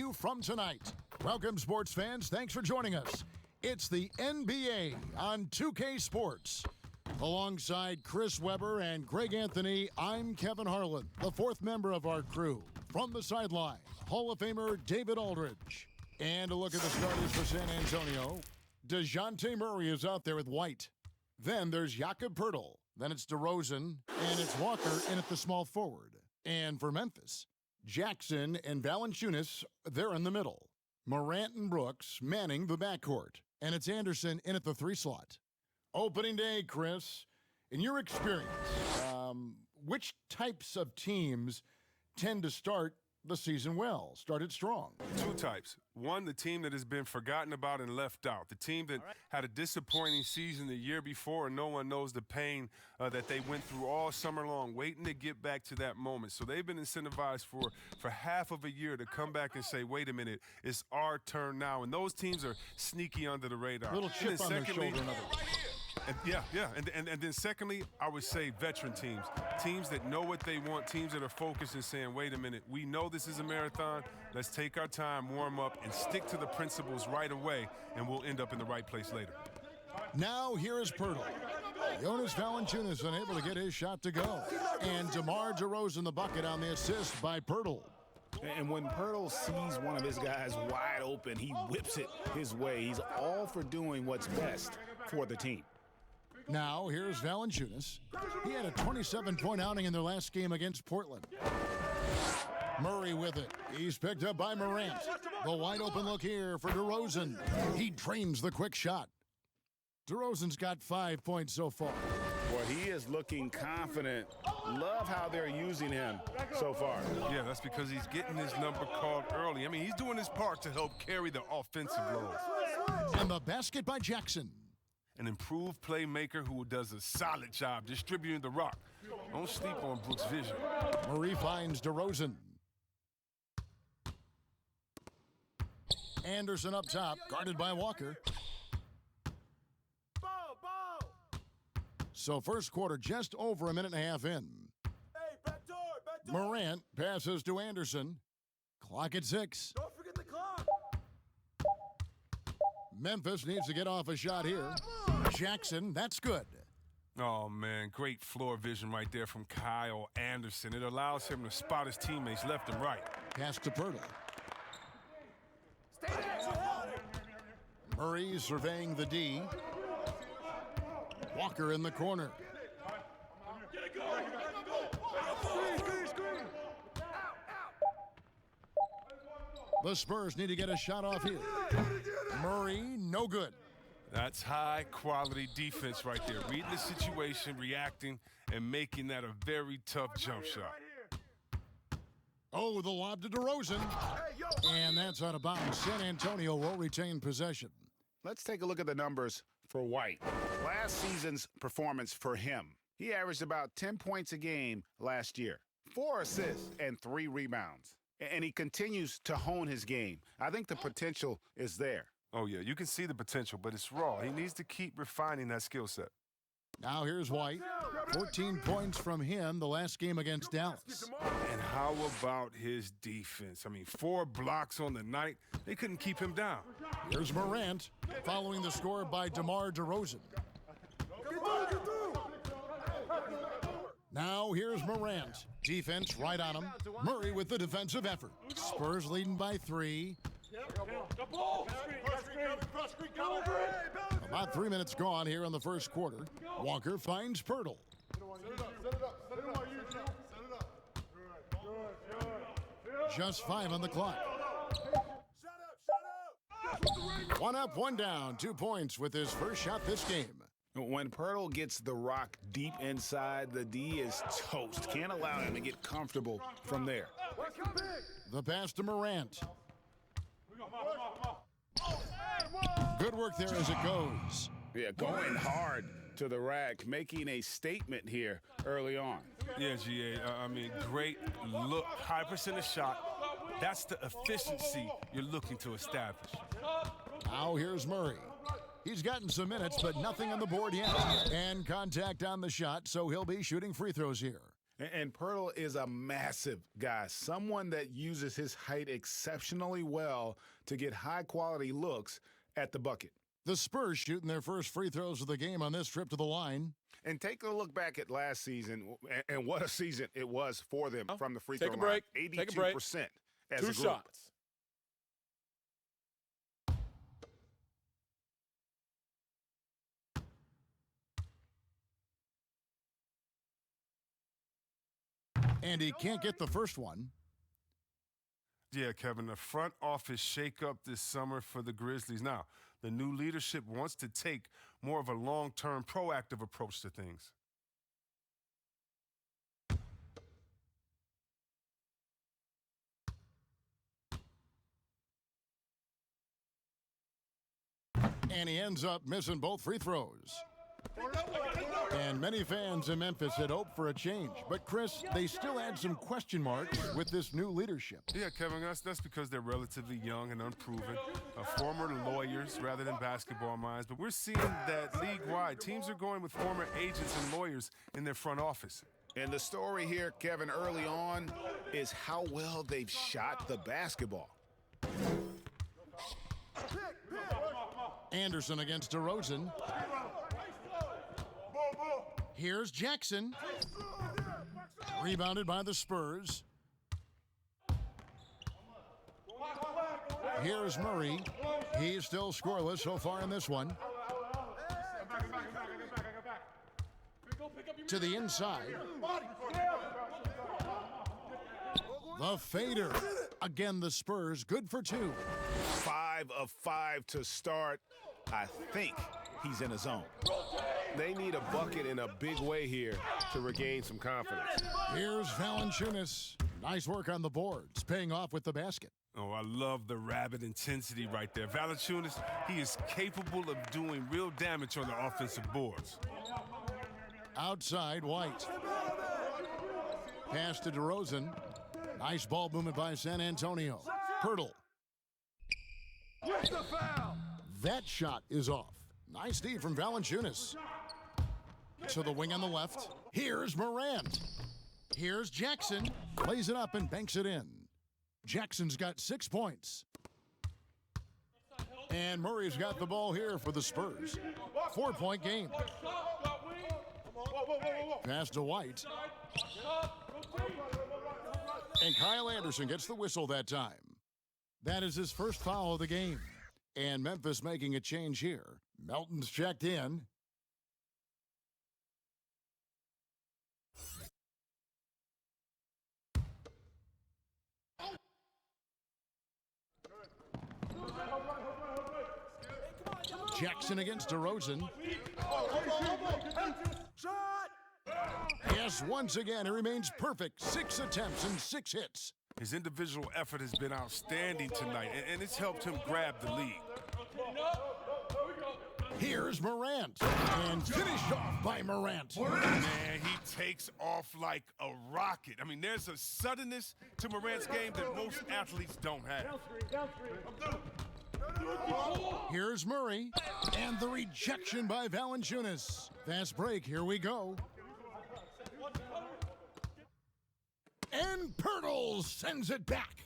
preview from tonight. Welcome, sports fans. Thanks for joining us. It's the NBA on 2K Sports. Alongside Chris Webber and Greg Anthony, I'm Kevin Harlan, the fourth member of our crew. From the sideline, Hall of Famer David Aldridge. And a look at the starters for San Antonio. DeJounte Murray is out there with White. Then there's Jakob Poeltl. Then it's DeRozan, and it's Walker in at the small forward. And for Memphis, Jackson and Valanciunas, they're in the middle. Morant and Brooks manning the backcourt. And it's Anderson in at the 3 slot. Opening day, Chris, in your experience, which types of teams tend to start the season well, started strong? 2 types. One, the team that has been forgotten about and left out. The team that had a disappointing season the year before, and no one knows the pain that they went through all summer long, waiting to get back to that moment. So they've been incentivized for half of a year to come back and say, wait a minute, it's our turn now. And those teams are sneaky under the radar. Little chip on their shoulder. And then secondly, I would say veteran teams. Teams that know what they want, teams that are focused and saying, wait a minute, we know this is a marathon. Let's take our time, warm up, and stick to the principles right away, and we'll end up in the right place later. Now here is Poeltl. Jonas Valanciunas unable to get his shot to go. And DeMar DeRozan the bucket on the assist by Poeltl. And when Poeltl sees one of his guys wide open, he whips it his way. He's all for doing what's best for the team. Now, here's Valanciunas. He had a 27-point outing in their last game against Portland. Murray with it. He's picked up by Morant. The wide open look here for DeRozan. He drains the quick shot. DeRozan's got 5 points so far. Boy, he is looking confident. Love how they're using him so far. Yeah, that's because he's getting his number called early. I mean, he's doing his part to help carry the offensive load. And the basket by Jackson. An improved playmaker who does a solid job distributing the rock. Don't sleep on Brooks' vision. Murray finds DeRozan. Anderson up top, guarded by Walker. So first quarter just over a minute and a half in. Morant passes to Anderson. Clock at 6. Don't forget the clock. Memphis needs to get off a shot here. Jackson, that's good. Oh, man, great floor vision right there from Kyle Anderson. It allows him to spot his teammates left and right. Pass to Poeltl. Murray surveying the D. Walker in the corner. The Spurs need to get a shot off here. Murray, no good. That's high-quality defense right there. Reading the situation, reacting, and making that a very tough jump shot. Oh, the lob to DeRozan. And that's out of bounds. San Antonio will retain possession. Let's take a look at the numbers for White. Last season's performance for him. He averaged about 10 points a game last year, 4 assists and 3 rebounds. And he continues to hone his game. I think the potential is there. Oh, yeah, you can see the potential, but it's raw. He needs to keep refining that skill set. Now here's White. 14 points from him the last game against Dallas. And how about his defense? I mean, 4 blocks on the night. They couldn't keep him down. Here's Morant following the score by DeMar DeRozan. Now here's Morant. Defense right on him. Murray with the defensive effort. Spurs leading by 3. About 3 minutes gone here in the first quarter. Walker finds Poeltl. Just 5 on the clock. One up, one down. 2 points with his first shot this game. When Poeltl gets the rock deep inside, the D is toast. Can't allow him to get comfortable from there. The pass to Morant. Good work there as it goes. Yeah, going hard to the rack, making a statement here early on. Yeah, GA, I mean, great look, high percentage shot. That's the efficiency you're looking to establish. Now here's Murray. He's gotten some minutes, but nothing on the board yet. And contact on the shot, so he'll be shooting free throws here. And Pirtle is a massive guy, someone that uses his height exceptionally well to get high-quality looks at the bucket. The Spurs shooting their first free throws of the game on this trip to the line. And take a look back at last season, and what a season it was for them from the free Take throw a break. line. 82% Take a break. as Two a group. shots. And he can't get the first one. Yeah, Kevin, the front office shakeup this summer for the Grizzlies. Now, the new leadership wants to take more of a long-term, proactive approach to things. And he ends up missing both free throws. And many fans in Memphis had hoped for a change. But, Chris, they still had some question marks with this new leadership. Yeah, Kevin, that's because they're relatively young and unproven, former lawyers rather than basketball minds. But we're seeing that league-wide. Teams are going with former agents and lawyers in their front office. And the story here, Kevin, early on is how well they've shot the basketball. Anderson against DeRozan. Here's Jackson. Rebounded by the Spurs. Here's Murray. He's still scoreless so far in this one. To the inside. The fader. Again, the Spurs good for two. 5 of 5 to start. I think he's in a zone. They need a bucket in a big way here to regain some confidence. Here's Valanciunas. Nice work on the boards, paying off with the basket. Oh, I love the rabid intensity right there. Valanciunas, he is capable of doing real damage on the offensive boards. Outside, White. Pass to DeRozan. Nice ball movement by San Antonio. Pirtle. That shot is off. Nice D from Valanciunas. To the wing on the left. Here's Morant. Here's Jackson. Plays it up and banks it in. Jackson's got 6 points. And Murray's got the ball here for the Spurs. 4-point game. Pass to White. And Kyle Anderson gets the whistle that time. That is his first foul of the game. And Memphis making a change here. Melton's checked in. Jackson against DeRozan. Yes, once again, he remains perfect. 6 attempts and 6 hits. His individual effort has been outstanding tonight, and it's helped him grab the lead. Here's Morant, and finished off by Morant. Man, he takes off like a rocket. I mean, there's a suddenness to Morant's game that most athletes don't have. Here's Murray, and the rejection by Valanciunas. Fast break, here we go. And Pirtle sends it back.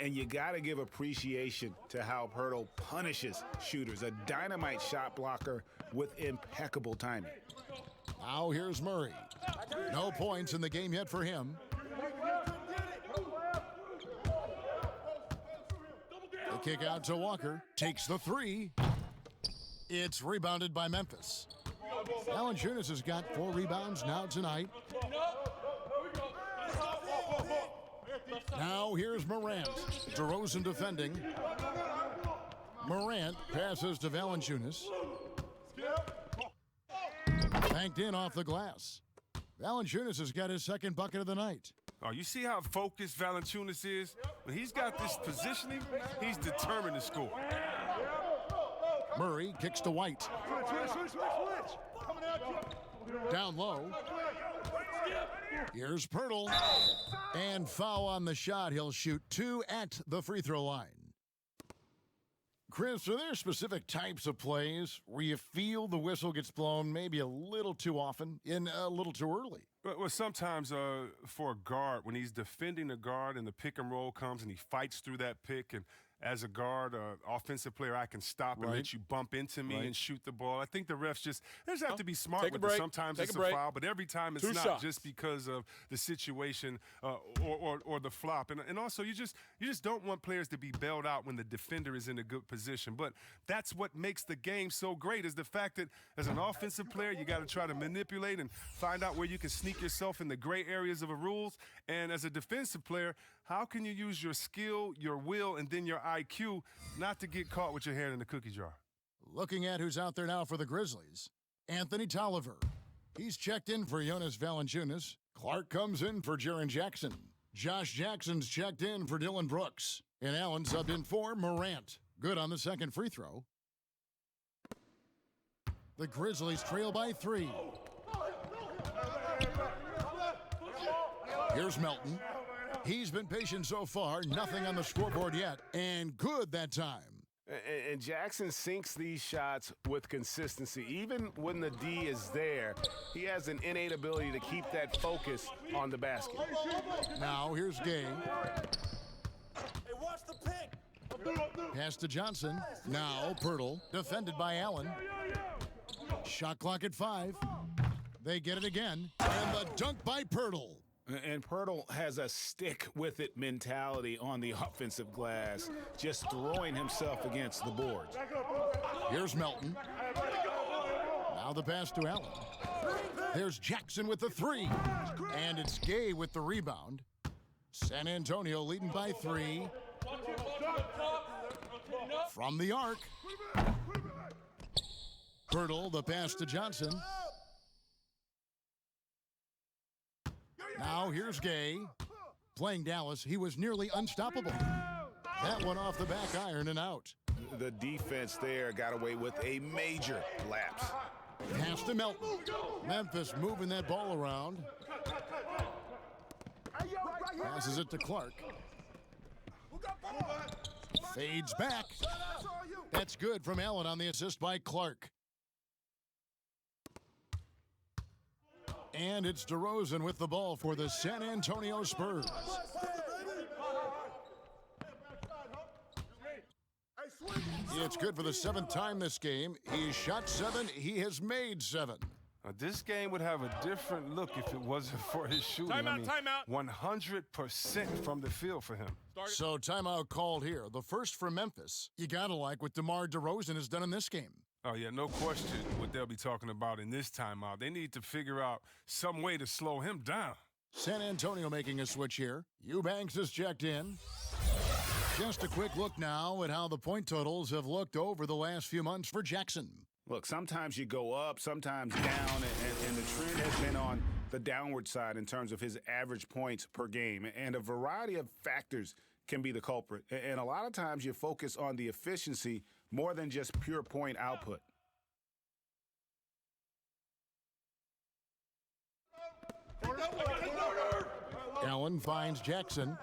And you got to give appreciation to how Pirtle punishes shooters. A dynamite shot blocker with impeccable timing. Now here's Murray. No points in the game yet for him. The kick out to Walker. Takes the 3. It's rebounded by Memphis. Valanciunas has got 4 rebounds now tonight. Now here's Morant. DeRozan defending. Morant passes to Valanciunas. Banked in off the glass. Valanciunas has got his second bucket of the night. Oh, you see how focused Valanciunas is? When he's got this positioning, he's determined to score. Murray kicks to White. Down low. Here's Pirtle. And foul on the shot. He'll shoot 2 at the free throw line. Chris, are there specific types of plays where you feel the whistle gets blown maybe a little too often and a little too early? Well, sometimes for a guard, when he's defending a guard and the pick and roll comes and he fights through that pick, and as a guard, offensive player, I can stop and let you bump into me and shoot the ball. I think the refs they just have to be smart with it. Sometimes it's a foul, but every time it's not just because of the situation or the flop. And also, you just don't want players to be bailed out when the defender is in a good position. But that's what makes the game so great, is the fact that as an offensive player, you got to try to manipulate and find out where you can sneak yourself in the gray areas of the rules. And as a defensive player, how can you use your skill, your will, and then your IQ not to get caught with your hand in the cookie jar? Looking at who's out there now for the Grizzlies, Anthony Tolliver. He's checked in for Jonas Valanciunas. Clark comes in for Jaren Jackson. Josh Jackson's checked in for Dylan Brooks. And Allen subbed in for Morant. Good on the second free throw. The Grizzlies trail by 3. Here's Melton. He's been patient so far, nothing on the scoreboard yet, and good that time. And Jackson sinks these shots with consistency. Even when the D is there, he has an innate ability to keep that focus on the basket. Now here's Gay. Hey, watch the pick. Pass to Johnson. Now Pirtle, defended by Allen. Shot clock at 5. They get it again, and the dunk by Pirtle. And Pirtle has a stick-with-it mentality on the offensive glass, just throwing himself against the boards. Here's Melton. Now the pass to Allen. There's Jackson with the 3. And it's Gay with the rebound. San Antonio leading by 3. From the arc. Pirtle, the pass to Johnson. Now here's Gay. Playing Dallas, he was nearly unstoppable. That one off the back iron and out. The defense there got away with a major lapse. Pass to Melton. Memphis moving that ball around. Passes it to Clark. Fades back. That's good from Allen on the assist by Clark. And it's DeRozan with the ball for the San Antonio Spurs. It's good for the 7th time this game. He's shot 7. He has made 7. This game would have a different look if it wasn't for his shooting. Timeout. 100% from the field for him. So timeout called here. The first for Memphis. You gotta like what DeMar DeRozan has done in this game. Oh, yeah, no question what they'll be talking about in this timeout. They need to figure out some way to slow him down. San Antonio making a switch here. Eubanks is checked in. Just a quick look now at how the point totals have looked over the last few months for Jackson. Look, sometimes you go up, sometimes down, and the trend has been on the downward side in terms of his average points per game. And a variety of factors can be the culprit. And a lot of times you focus on the efficiency more than just pure point output. Allen finds Jackson.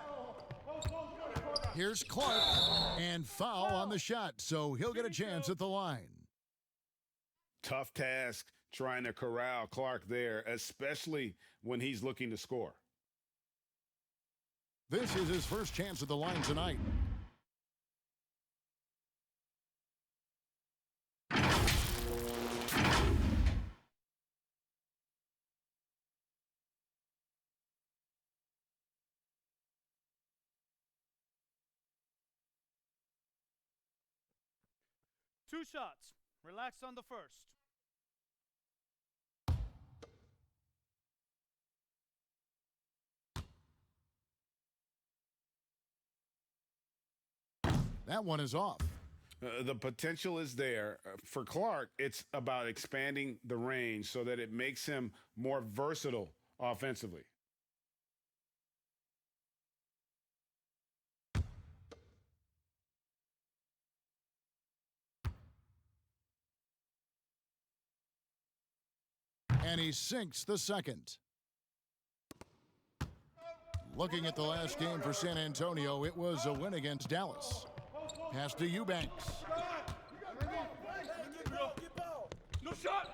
Here's Clark, and foul on the shot, so he'll get a chance at the line. Tough task trying to corral Clark there, especially when he's looking to score. This is his first chance at the line tonight. Two shots. Relax on the first. That one is off. The potential is there. For Clark, it's about expanding the range so that it makes him more versatile offensively. And he sinks the second. Looking at the last game for San Antonio, it was a win against Dallas. Pass to Eubanks. No shot.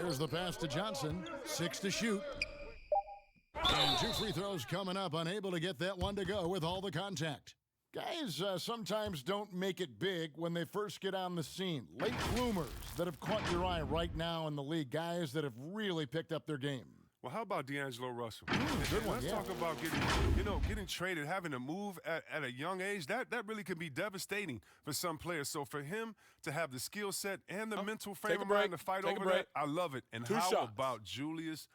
Here's the pass to Johnson. 6 to shoot. And 2 free throws coming up. Unable to get that one to go with all the contact. Guys sometimes don't make it big when they first get on the scene. Late bloomers that have caught your eye right now in the league. Guys that have really picked up their game. Well, how about D'Angelo Russell? Good one, Let's talk about getting traded, having to move at a young age. That really can be devastating for some players. So for him to have the skill set and the mental frame of mind to fight over that, I love it. And how about Julius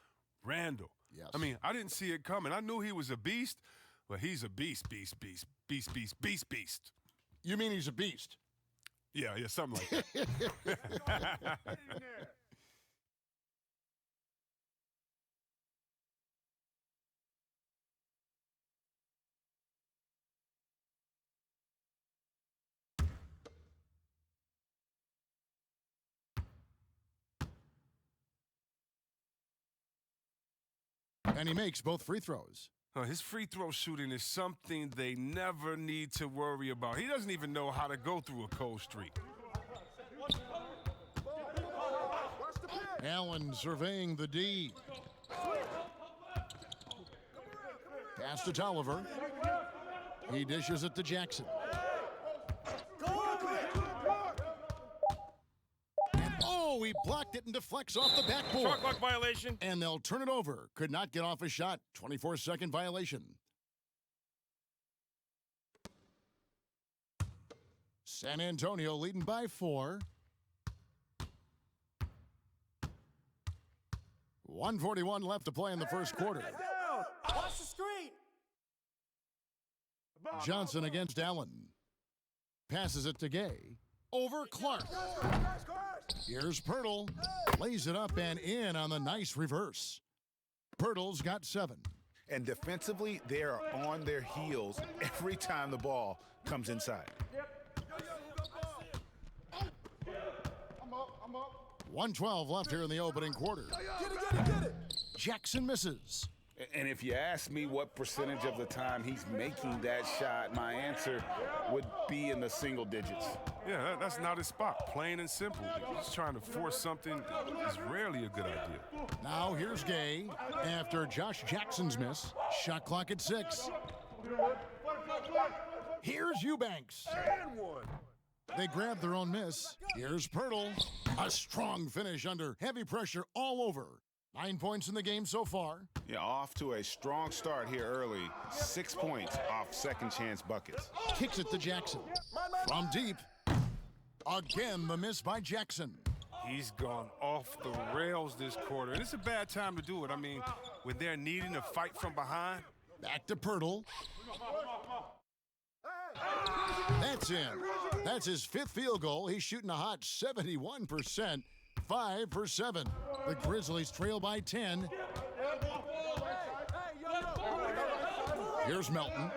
Randle? Yes. I mean, I didn't see it coming. I knew he was a beast, but he's a beast. You mean he's a beast? Yeah, something like that. And he makes both free throws. His free throw shooting is something they never need to worry about. He doesn't even know how to go through a cold streak. Allen surveying the D. Pass to Tolliver. He dishes it to Jackson. And he blocked it and deflects off the backboard. Shot clock violation. And they'll turn it over. Could not get off a shot. 24-second violation. San Antonio leading by 4. 1:41 left to play in the first quarter. Watch the screen. Johnson against Allen. Passes it to Gay. Over Clark. Here's Pirtle. Lays it up and in on the nice reverse. Pirtle's got 7. And defensively, they are on their heels every time the ball comes inside. 1:12 left here in the opening quarter. Get it. Jackson misses. And if you ask me what percentage of the time he's making that shot, my answer would be in the single digits. Yeah, that's not his spot. Plain and simple. He's trying to force something is rarely a good idea. Now here's Gay after Josh Jackson's miss. Shot clock at 6. Here's Eubanks. They grab their own miss. Here's Pirtle. A strong finish under heavy pressure all over. 9 points in the game so far. Yeah, off to a strong start here early. 6 points off second chance buckets. Kicks it to Jackson. From deep. Again, the miss by Jackson. He's gone off the rails this quarter. And it's a bad time to do it. I mean, when they're needing to fight from behind. Back to Pirtle. That's in. That's his 5th field goal. He's shooting a hot 71%. 5 for 7. The Grizzlies trail by 10. Here's Melton.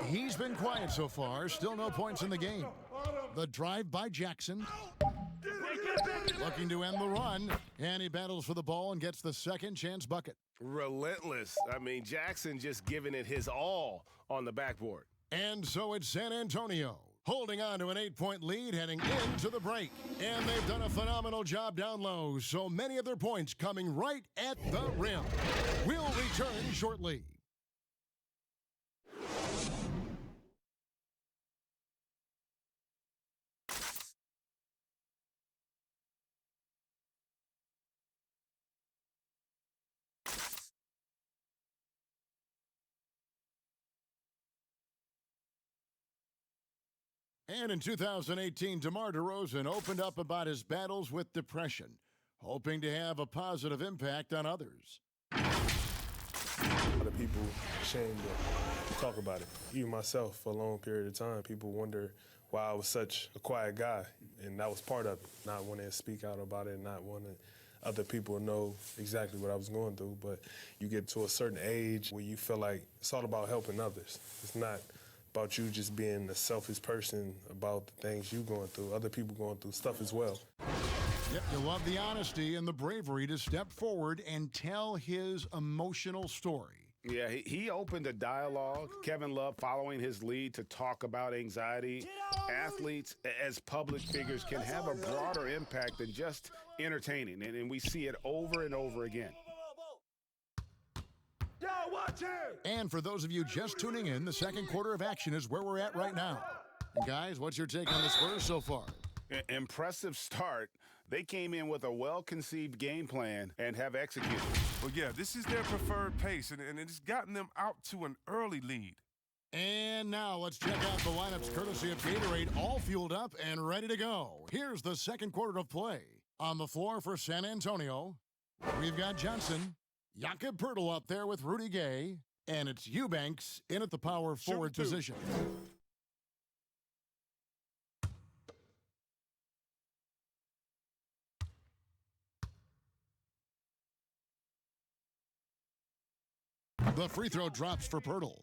He's been quiet so far. Still no points in the game. The drive by Jackson. Looking to end the run. And he battles for the ball and gets the second chance bucket. Relentless. I mean, Jackson just giving it his all on the backboard. And so it's San Antonio, holding on to an 8-point lead heading into the break. And they've done a phenomenal job down low, so many of their points coming right at the rim. We'll return shortly. And in 2018, DeMar DeRozan opened up about his battles with depression, hoping to have a positive impact on others. A lot of people ashamed to talk about it. Even myself, for a long period of time, people wonder why I was such a quiet guy. And that was part of it, not wanting to speak out about it, not wanting other people to know exactly what I was going through. But you get to a certain age where you feel like it's all about helping others. It's not about you just being a selfish person about the things you're going through. Other people going through stuff as well. Yep, you love the honesty and the bravery to step forward and tell his emotional story. Yeah, he opened a dialogue. Kevin Love following his lead to talk about anxiety. Athletes as public figures can have a broader impact than just entertaining, and we see it over and over again. Yo, watch him! And for those of you just tuning in, the second quarter of action is where we're at right now. And guys, what's your take on the Spurs so far? Impressive start. They came in with a well-conceived game plan and have executed. Well, yeah, this is their preferred pace, and it's gotten them out to an early lead. And now let's check out the lineups courtesy of Gatorade, all fueled up and ready to go. Here's the second quarter of play. On the floor for San Antonio, we've got Johnson, Jakob Poeltl up there with Rudy Gay, and it's Eubanks in at the power forward position. The free throw drops for Poeltl.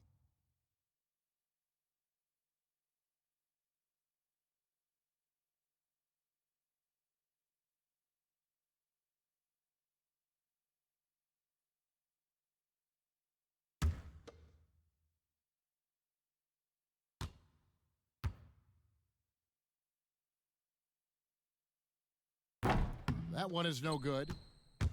That one is no good.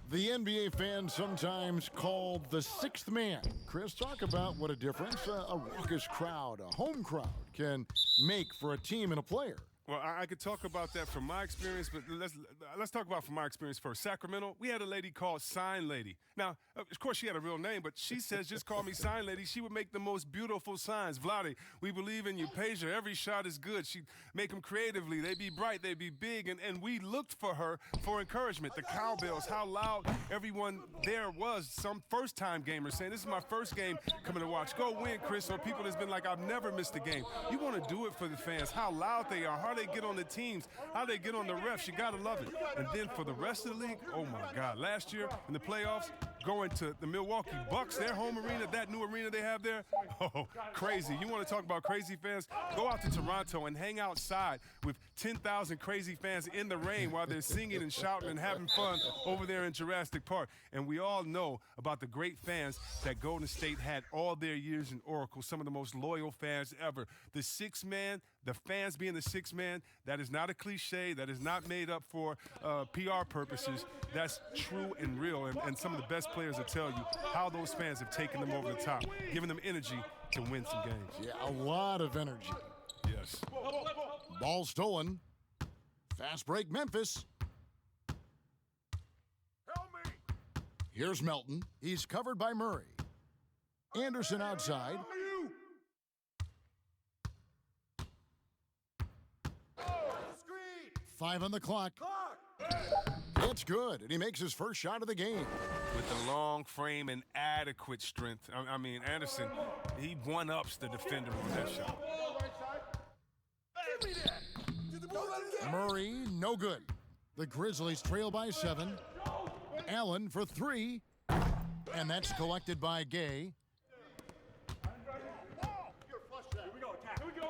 The NBA fans sometimes called the sixth man. Chris, talk about what a difference a raucous crowd, a home crowd, can make for a team and a player. Well, I could talk about that from my experience, but let's talk about from my experience first. Sacramento, we had a lady called Sign Lady. Now, of course, she had a real name, but she says, just call me Sign Lady. She would make the most beautiful signs. Vlade, we believe in you. Pager, every shot is good. She'd make them creatively. They'd be bright. They'd be big. And we looked for her for encouragement. The cowbells, how loud everyone there was. Some first-time gamers saying, this is my first game coming to watch. Go win, Chris. Or people that's been like, I've never missed a game. You want to do it for the fans, how loud they are, how they get on the teams, how they get on the refs. You got to love it. And then for the rest of the league, oh, my God. Last year in the playoffs, going to the Milwaukee Bucks, their home arena, that new arena they have there, oh, crazy. You want to talk about crazy fans? Go out to Toronto and hang outside with 10,000 crazy fans in the rain while they're singing and shouting and having fun over there in Jurassic Park. And we all know about the great fans that Golden State had all their years in Oracle, some of the most loyal fans ever. The sixth man, the fans being the sixth man, that is not a cliche. That is not made up for PR purposes. That's true and real. And some of the best players will tell you how those fans have taken them over the top, giving them energy to win some games. Yeah, a lot of energy. Yes. Ball stolen. Fast break, Memphis. Help me! Here's Melton. He's covered by Murray. Anderson outside. Screen! 5 on the clock. It's good, and he makes his first shot of the game. With the long frame and adequate strength. I mean, Anderson, he one-ups the defender on that shot. Give me that! Murray, no good. The Grizzlies trail by 7. Allen for 3, and that's collected by Gay.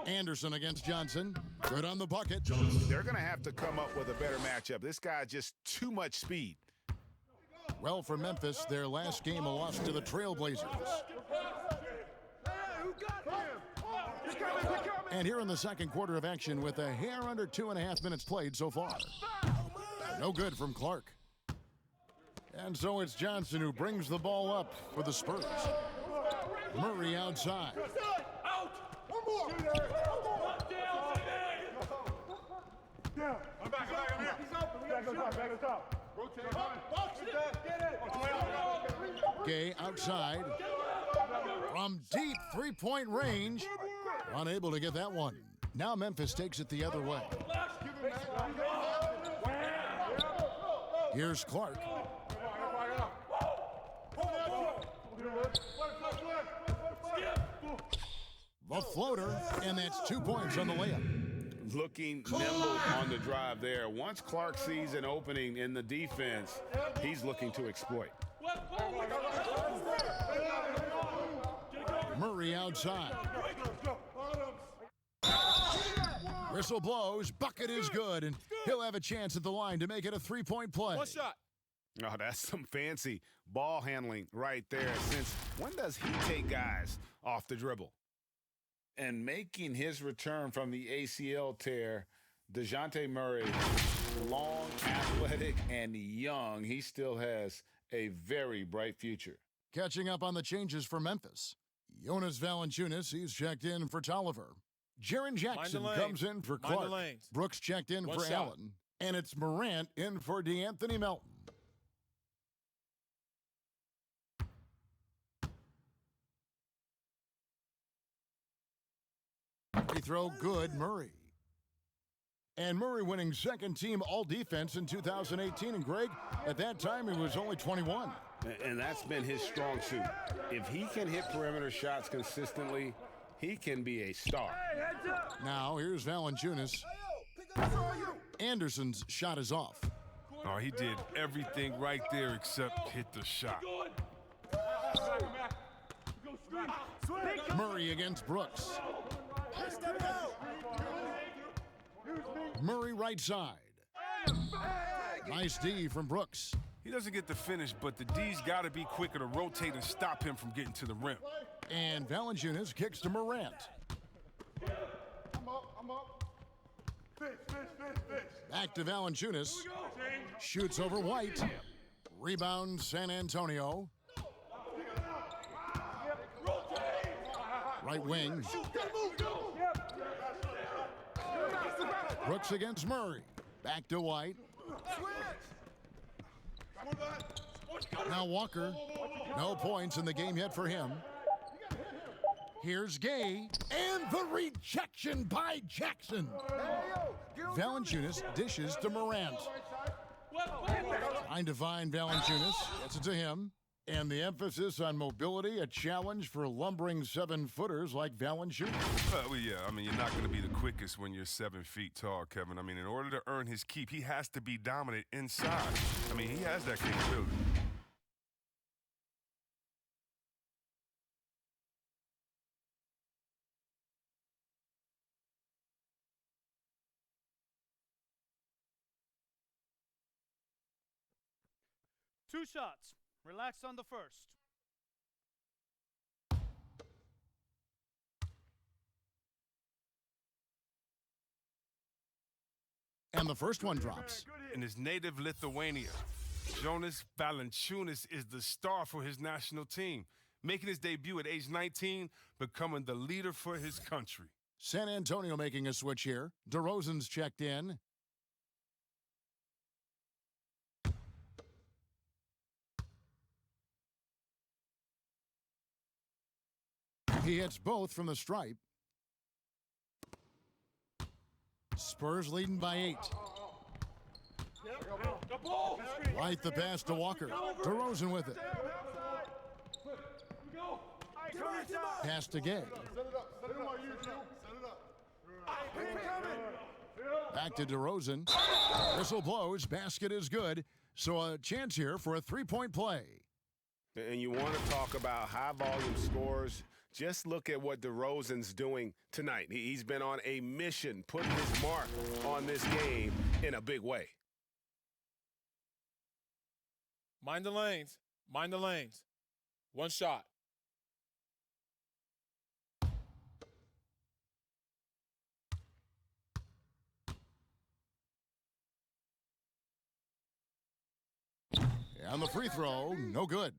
Anderson against Johnson. Good on the bucket. They're going to have to come up with a better matchup. This guy just too much speed. Well, for Memphis, their last game a loss to the Trailblazers. And here in the second quarter of action with a hair under 2.5 minutes played so far. No good from Clark. And so it's Johnson who brings the ball up for the Spurs. Murray outside. Gay outside. From deep three-point range. Unable to get that one. Now Memphis takes it the other way. Here's Clark. The floater, and that's 2 points on the layup. Looking nimble on the drive there. Once Clark sees an opening in the defense, he's looking to exploit. Murray outside. Whistle blows, bucket is good, and he'll have a chance at the line to make it a 3-point play. One shot. Oh, that's some fancy ball handling right there. Since when does he take guys off the dribble? And making his return from the ACL tear, DeJounte Murray, long, athletic, and young. He still has a very bright future. Catching up on the changes for Memphis. Jonas Valanciunas, he's checked in for Tolliver. Jaren Jackson comes in for Clark. Brooks checked in for Allen. And it's Morant in for DeAnthony Melton. Free throw good, Murray. And Murray winning second team all-defense in 2018. And Greg, at that time, he was only 21. And that's been his strong suit. If he can hit perimeter shots consistently, he can be a star. Now, here's Valanciunas. Anderson's shot is off. Oh, he did everything right there except hit the shot. Murray against Brooks. Murray right side. Nice D from Brooks. He doesn't get the finish, but the D's got to be quicker to rotate and stop him from getting to the rim. And Valanciunas kicks to Morant. I'm up. Fish. Back to Valanciunas. Shoots over White. Rebound San Antonio. Right wing. Brooks against Murray. Back to White. Now Walker. No points in the game yet for him. Here's Gay. And the rejection by Jackson. Valanciunas dishes to Morant. Trying to find Valanciunas. Gets it to him. And the emphasis on mobility, a challenge for lumbering 7-footers like Valanciunas. Well, yeah, I mean, you're not going to be the quickest when you're 7 feet tall, Kevin. I mean, in order to earn his keep, he has to be dominant inside. I mean, he has that capability. Two shots. Relax on the first. And the first one drops. In his native Lithuania, Jonas Valanciunas is the star for his national team, making his debut at age 19, becoming the leader for his country. San Antonio making a switch here. DeRozan's checked in. He hits both from the stripe. Spurs leading by 8. Right the pass to Walker. DeRozan with it. Pass to Gay. Back to DeRozan. Whistle blows. Basket is good. So a chance here for a three-point play. And you want to talk about high-volume scores. Just look at what DeRozan's doing tonight. He's been on a mission, putting his mark on this game in a big way. Mind the lanes. Mind the lanes. One shot. And the free throw, no good.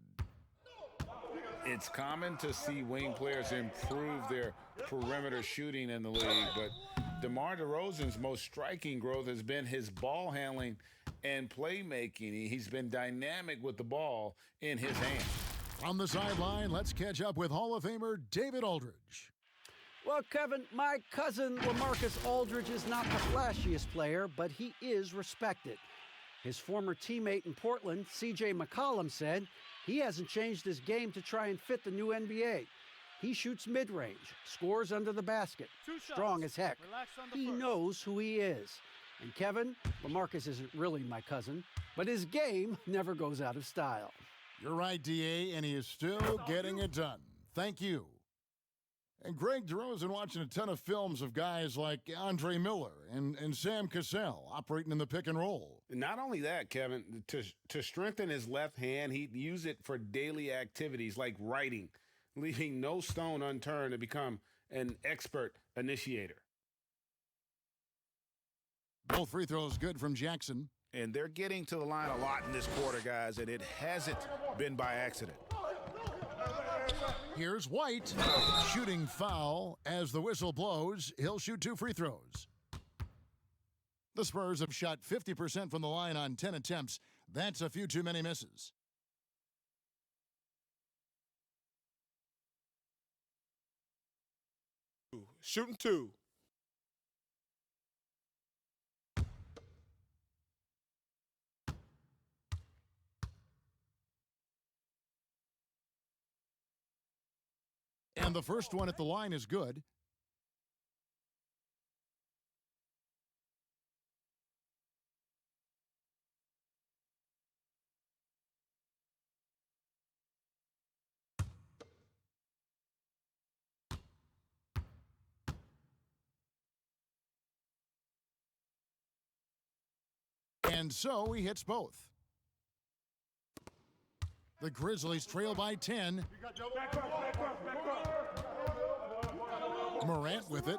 It's common to see wing players improve their perimeter shooting in the league, but DeMar DeRozan's most striking growth has been his ball handling and playmaking. He's been dynamic with the ball in his hands. On the sideline, let's catch up with Hall of Famer David Aldridge. Well, Kevin, my cousin LaMarcus Aldridge is not the flashiest player, but he is respected. His former teammate in Portland, C.J. McCollum, said he hasn't changed his game to try and fit the new NBA. He shoots mid-range, scores under the basket, strong as heck. He knows who he is. And Kevin, LaMarcus isn't really my cousin, but his game never goes out of style. You're right, D.A., and he is still getting it done. Thank you. And Greg DeRozan watching a ton of films of guys like Andre Miller and Sam Cassell operating in the pick and roll. Not only that, Kevin, to strengthen his left hand, he'd use it for daily activities like writing, leaving no stone unturned to become an expert initiator. Both free throws good from Jackson. And they're getting to the line a lot in this quarter, guys, and it hasn't been by accident. Here's White. Shooting foul. As the whistle blows, he'll shoot 2 free throws. The Spurs have shot 50% from the line on 10 attempts. That's a few too many misses. Shooting 2. And the first one at the line is good. And so he hits both. The Grizzlies trail by 10. Morant with it.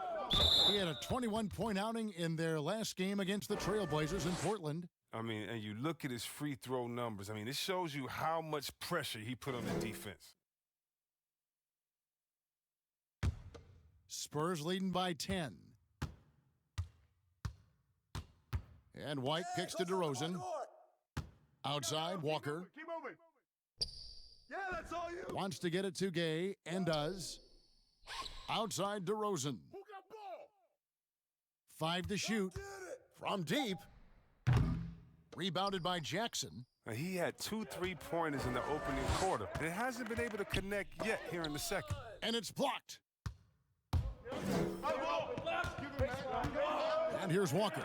He had a 21-point outing in their last game against the Trailblazers in Portland. I mean, and you look at his free throw numbers. I mean, it shows you how much pressure he put on the defense. Spurs leading by 10. And White kicks to DeRozan. Outside, Walker. Keep moving. Yeah, that's all you. Wants to get it to Gay, and does. Outside, DeRozan. Who got ball? 5 to shoot. From deep. Rebounded by Jackson. Now, he had 2 3-pointers in the opening quarter. And it hasn't been able to connect yet here in the second. And it's blocked. And here's Walker.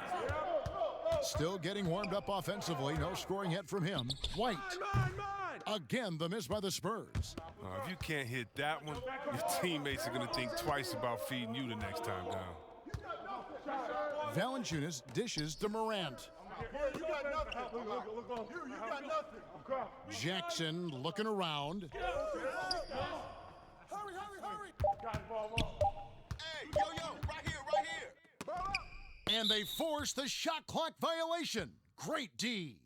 Still getting warmed up offensively. No scoring yet from him. White. Again, the miss by the Spurs. If you can't hit that one, your teammates are going to think twice about feeding you the next time down. Valanciunas dishes to Morant. You got nothing. You got nothing. Jackson looking around. Hurry. Hey, yo, right here. And they force the shot clock violation. Great D.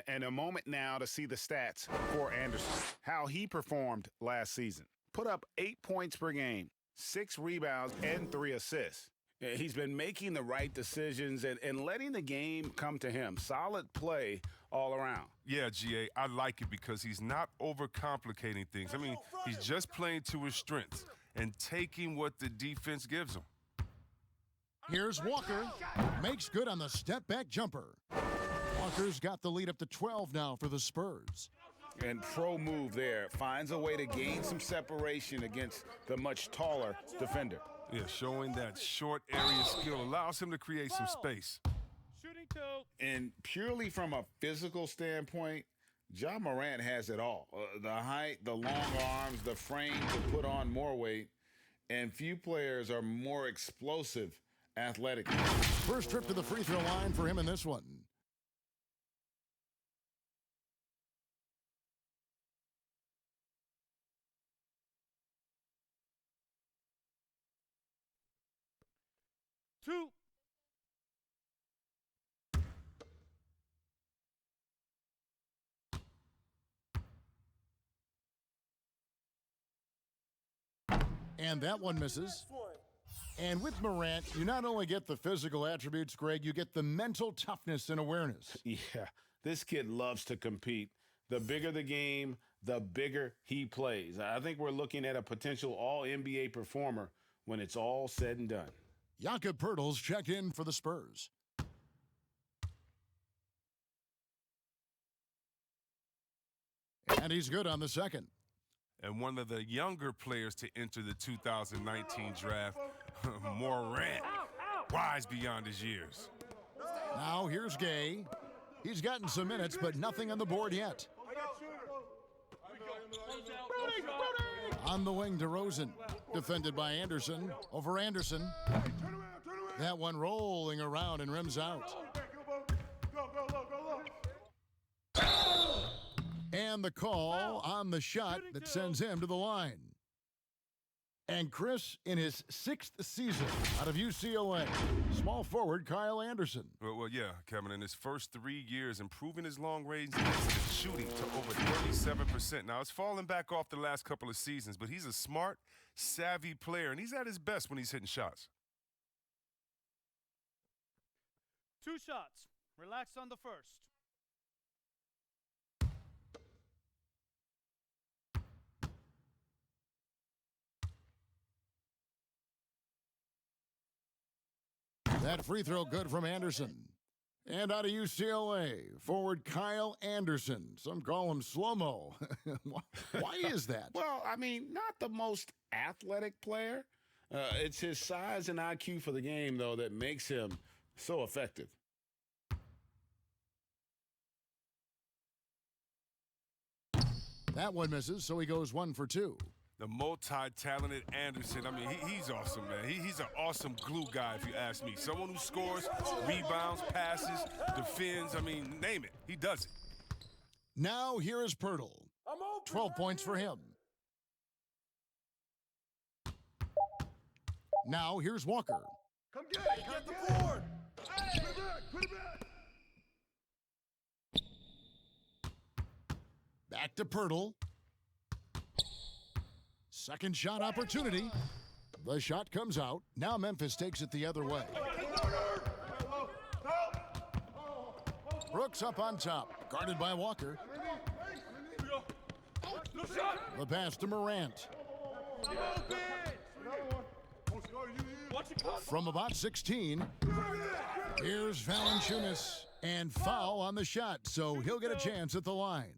And a moment now to see the stats for Anderson, how he performed last season. Put up 8 points per game, 6 rebounds, and 3 assists. He's been making the right decisions and letting the game come to him. Solid play all around. Yeah, GA, I like it because he's not overcomplicating things. I mean, he's just playing to his strengths and taking what the defense gives him. Here's Walker. Makes good on the step-back jumper. Walker's got the lead up to 12 now for the Spurs. And pro move there. Finds a way to gain some separation against the much taller defender. Yeah, showing that short area skill allows him to create some space. Shooting 2. And purely from a physical standpoint, Ja Morant has it all. The height, the long arms, the frame to put on more weight. And few players are more explosive athletically. First trip to the free throw line for him in this one. Two. And that one misses. And with Morant, you not only get the physical attributes, Greg, you get the mental toughness and awareness. Yeah, this kid loves to compete. The bigger the game, the bigger he plays. I think we're looking at a potential all-NBA performer when it's all said and done. Jakob Poeltl's checked in for the Spurs. And he's good on the second. And one of the younger players to enter the 2019 draft, Morant, wise beyond his years. Now here's Gay. He's gotten some minutes, but nothing on the board yet. On the wing, DeRozan. Defended by Anderson. Over Anderson. That one rolling around and rims out. And the call on the shot that sends him to the line. And Chris, in his 6th season out of UCLA, small forward Kyle Anderson. Well, yeah, Kevin, in his first 3 years, improving his long-range distance shooting to over 37%. Now, it's fallen back off the last couple of seasons, but he's a smart, savvy player, and he's at his best when he's hitting shots. 2 shots. Relax on the first. That free throw good from Anderson. And out of UCLA, forward Kyle Anderson. Some call him slow-mo. Why is that? Well, I mean, not the most athletic player. It's his size and IQ for the game, though, that makes him so effective. That one misses, so he goes 1 for 2. The multi-talented Anderson, I mean, he's awesome, man. He's an awesome glue guy, if you ask me. Someone who scores, rebounds, passes, defends, I mean, name it. He does it. Now here is Pirtle. 12 points for him. Now here's Walker. Come get it. Get the board. Hey, put it back. Back to Pirtle. Second shot opportunity. The shot comes out. Now Memphis takes it the other way. Brooks up on top, guarded by Walker. The pass to Morant. From about 16, here's Valanciunas, and foul on the shot, so he'll get a chance at the line.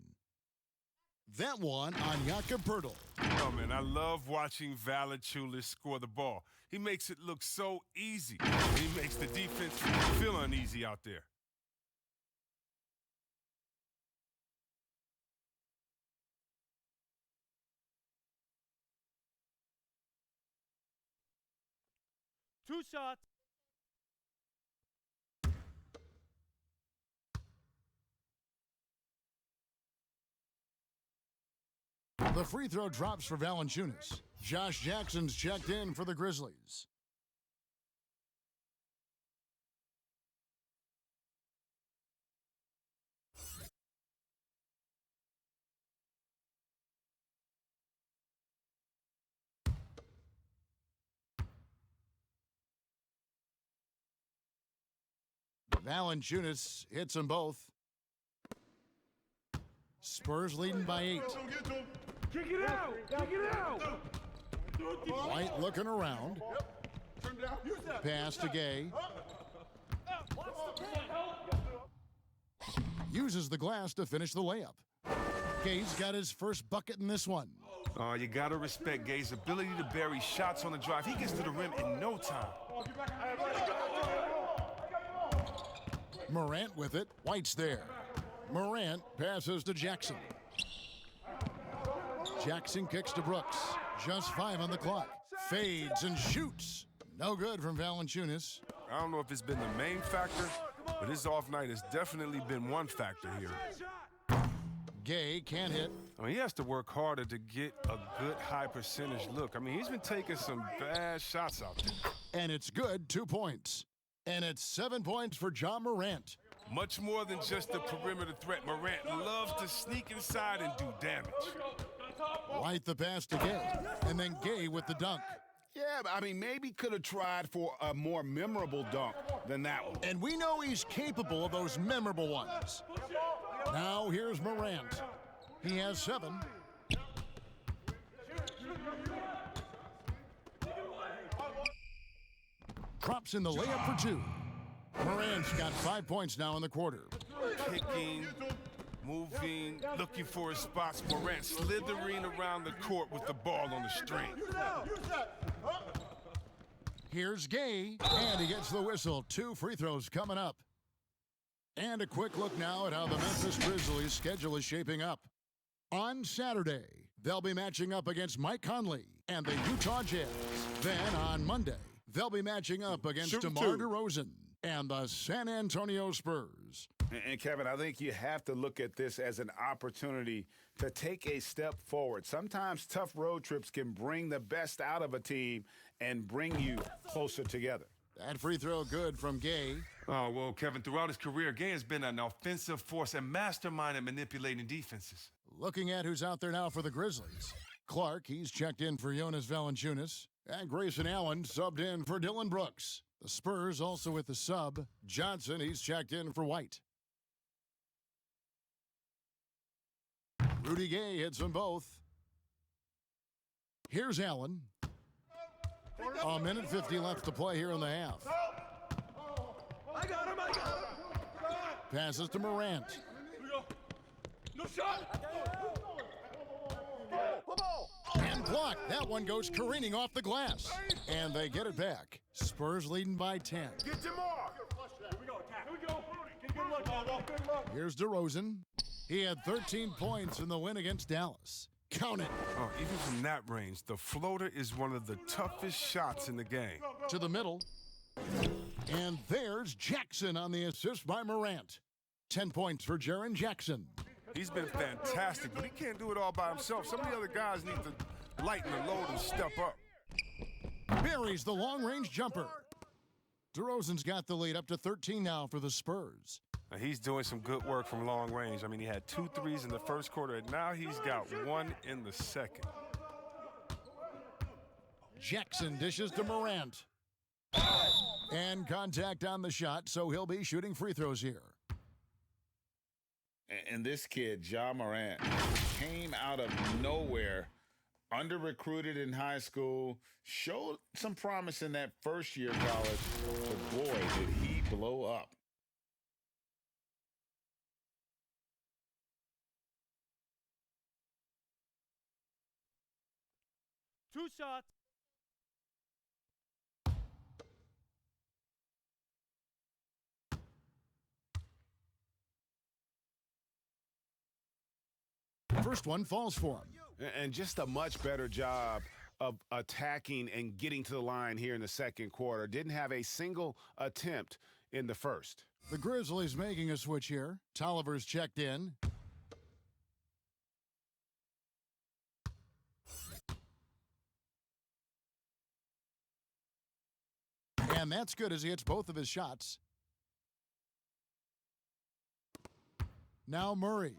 That one on Jakob Poeltl. Oh, man, I love watching Valanciunas score the ball. He makes it look so easy. He makes the defense feel uneasy out there. Two shots. The free throw drops for Valanciunas. Josh Jackson's checked in for the Grizzlies. Valanciunas hits them both. Spurs leading by 8. Kick it out! Kick it out! White looking around. Pass to Gay. Uses the glass to finish the layup. Gay's got his first bucket in this one. Oh, you got to respect Gay's ability to bury shots on the drive. He gets to the rim in no time. Morant with it. White's there. Morant passes to Jackson. Jackson kicks to Brooks. Just 5 on the clock. Fades and shoots. No good from Valanciunas. I don't know if it's been the main factor, but his off night has definitely been one factor here. Gay can't hit. I mean, he has to work harder to get a good high percentage look. I mean, he's been taking some bad shots out there. And it's good, 2 points. And it's 7 points for John Morant. Much more than just a perimeter threat. Morant loves to sneak inside and do damage. White the pass to Gay, and then Gay with the dunk. Yeah, I mean, maybe could have tried for a more memorable dunk than that one. And we know he's capable of those memorable ones. Now here's Morant. He has 7. Drops in the layup for 2. Morant's got 5 points now in the quarter. Kicking, moving, looking for his spots. Morant slithering around the court with the ball on the string. Here's Gay, and he gets the whistle. 2 free throws coming up. And a quick look now at how the Memphis Grizzlies schedule is shaping up. On Saturday, they'll be matching up against Mike Conley and the Utah Jazz. Then on Monday, they'll be matching up against DeMar DeRozan and the San Antonio Spurs. And Kevin, I think you have to look at this as an opportunity to take a step forward. Sometimes tough road trips can bring the best out of a team and bring you closer together. That free throw good from Gay. Oh, well, Kevin, throughout his career, Gay has been an offensive force and mastermind at manipulating defenses. Looking at who's out there now for the Grizzlies. Clark, he's checked in for Jonas Valanciunas. And Grayson Allen subbed in for Dylan Brooks. The Spurs also with the sub. Johnson, he's checked in for White. Rudy Gay hits them both. Here's Allen. A minute 50 left to play here in the half. I got him. Passes to Morant. No shot. And blocked. That one goes careening off the glass. And they get it back. Spurs leading by 10. Get DeMar. Here we go. Attack. Here we go. Get good luck, y'all. Good luck. Here's DeRozan. He had 13 points in the win against Dallas. Count it. Oh, even from that range, the floater is one of the toughest shots in the game. To the middle. And there's Jackson on the assist by Morant. 10 points for Jaren Jackson. He's been fantastic, but he can't do it all by himself. Some of the other guys need to lighten the load and step up. Buries the long-range jumper. DeRozan's got the lead up to 13 now for the Spurs. Now, he's doing some good work from long range. I mean, he had 2 threes in the first quarter, and now he's got 1 in the second. Jackson dishes to Morant. And contact on the shot, so he'll be shooting free throws here. And this kid, Ja Morant, came out of nowhere, under-recruited in high school, showed some promise in that first year of college, but boy, did he blow up. Two shots. First one falls for him. And just a much better job of attacking and getting to the line here in the second quarter. Didn't have a single attempt in the first. The Grizzlies making a switch here. Tolliver's checked in. And that's good as he hits both of his shots. Now Murray.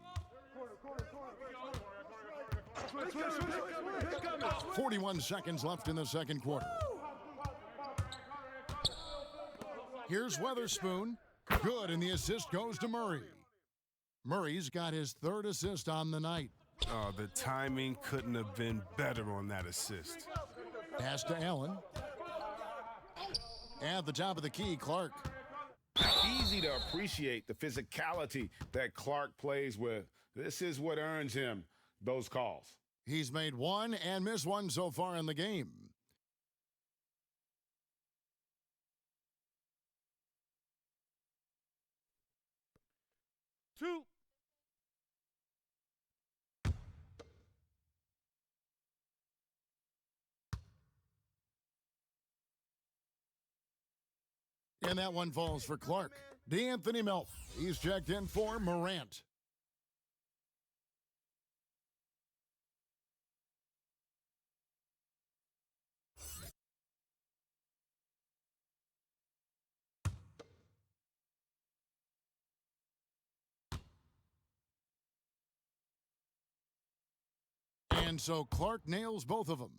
41 seconds left in the second quarter. Here's Weatherspoon. Good, and the assist goes to Murray. Murray's got his 3rd assist on the night. Oh, the timing couldn't have been better on that assist. Pass to Allen. At the top of the key, Clark. Easy to appreciate the physicality that Clark plays with. This is what earns him those calls. He's made 1 and missed 1 so far in the game. Two. And that one falls for Clark. D'Anthony Melton. He's checked in for Morant. And so Clark nails both of them.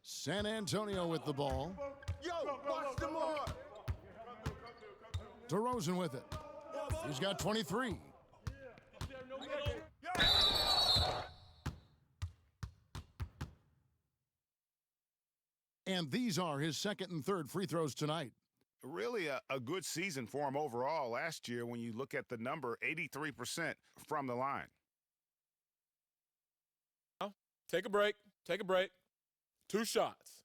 San Antonio with the ball. Yo, watch DeMar. DeRozan with it. He's got 23. And these are his 2nd and 3rd free throws tonight. Really a good season for him overall last year when you look at the number, 83% from the line. Take a break. Take a break. 2 shots.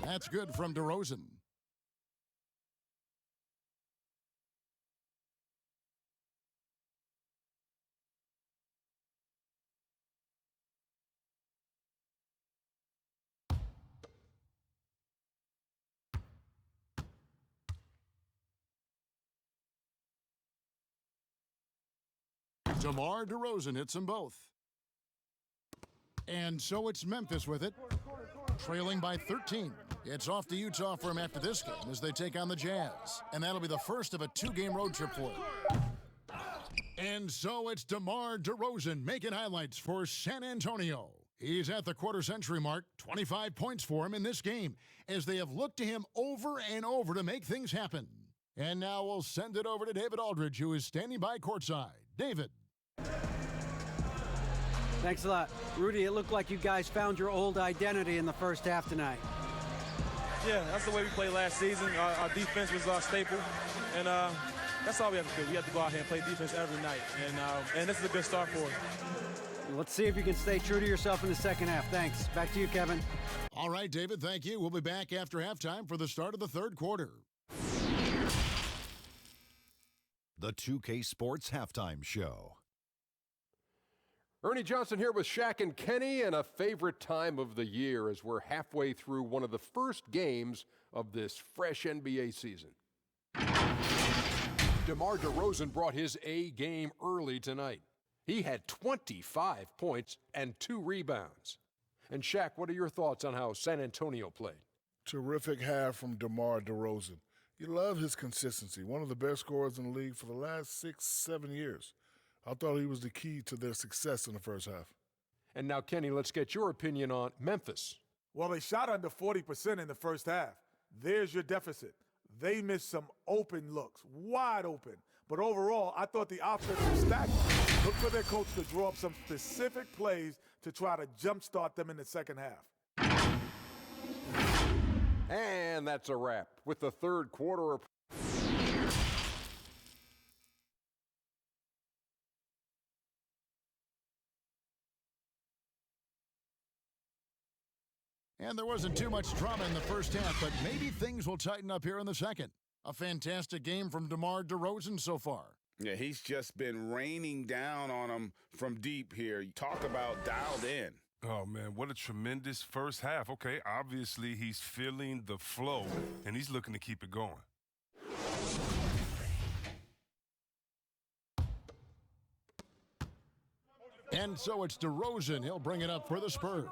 That's good from DeRozan. DeMar DeRozan hits them both. And so it's Memphis with it, trailing by 13. It's off to Utah for him after this game as they take on the Jazz. And that'll be the first of a 2-game road trip for him. And so it's DeMar DeRozan making highlights for San Antonio. He's at the quarter-century mark, 25 points for him in this game, as they have looked to him over and over to make things happen. And now we'll send it over to David Aldridge, who is standing by courtside. David. Thanks a lot. Rudy, it looked like you guys found your old identity in the first half tonight. Yeah, that's the way we played last season. Our defense was our staple, and that's all we have to do. We have to go out here and play defense every night, and this is a good start for us. Let's see if you can stay true to yourself in the second half. Thanks. Back to you, Kevin. All right, David, thank you. We'll be back after halftime for the start of the third quarter. The 2K Sports Halftime Show. Ernie Johnson here with Shaq and Kenny, and a favorite time of the year as we're halfway through one of the first games of this fresh NBA season. DeMar DeRozan brought his A game early tonight. He had 25 points and 2 rebounds. And Shaq, what are your thoughts on how San Antonio played? Terrific half from DeMar DeRozan. You love his consistency, one of the best scorers in the league for the last 6-7 years. I thought he was the key to their success in the first half. And now, Kenny, let's get your opinion on Memphis. Well, they shot under 40% in the first half. There's your deficit. They missed some open looks, wide open. But overall, I thought the offense was stacked. Look for their coach to draw up some specific plays to try to jumpstart them in the second half. And that's a wrap with the third quarter. And there wasn't too much drama in the first half, but maybe things will tighten up here in the second. A fantastic game from DeMar DeRozan so far. Yeah, he's just been raining down on them from deep here. Talk about dialed in. Oh, man, what a tremendous first half. Okay, obviously he's feeling the flow, and he's looking to keep it going. And so it's DeRozan. He'll bring it up for the Spurs.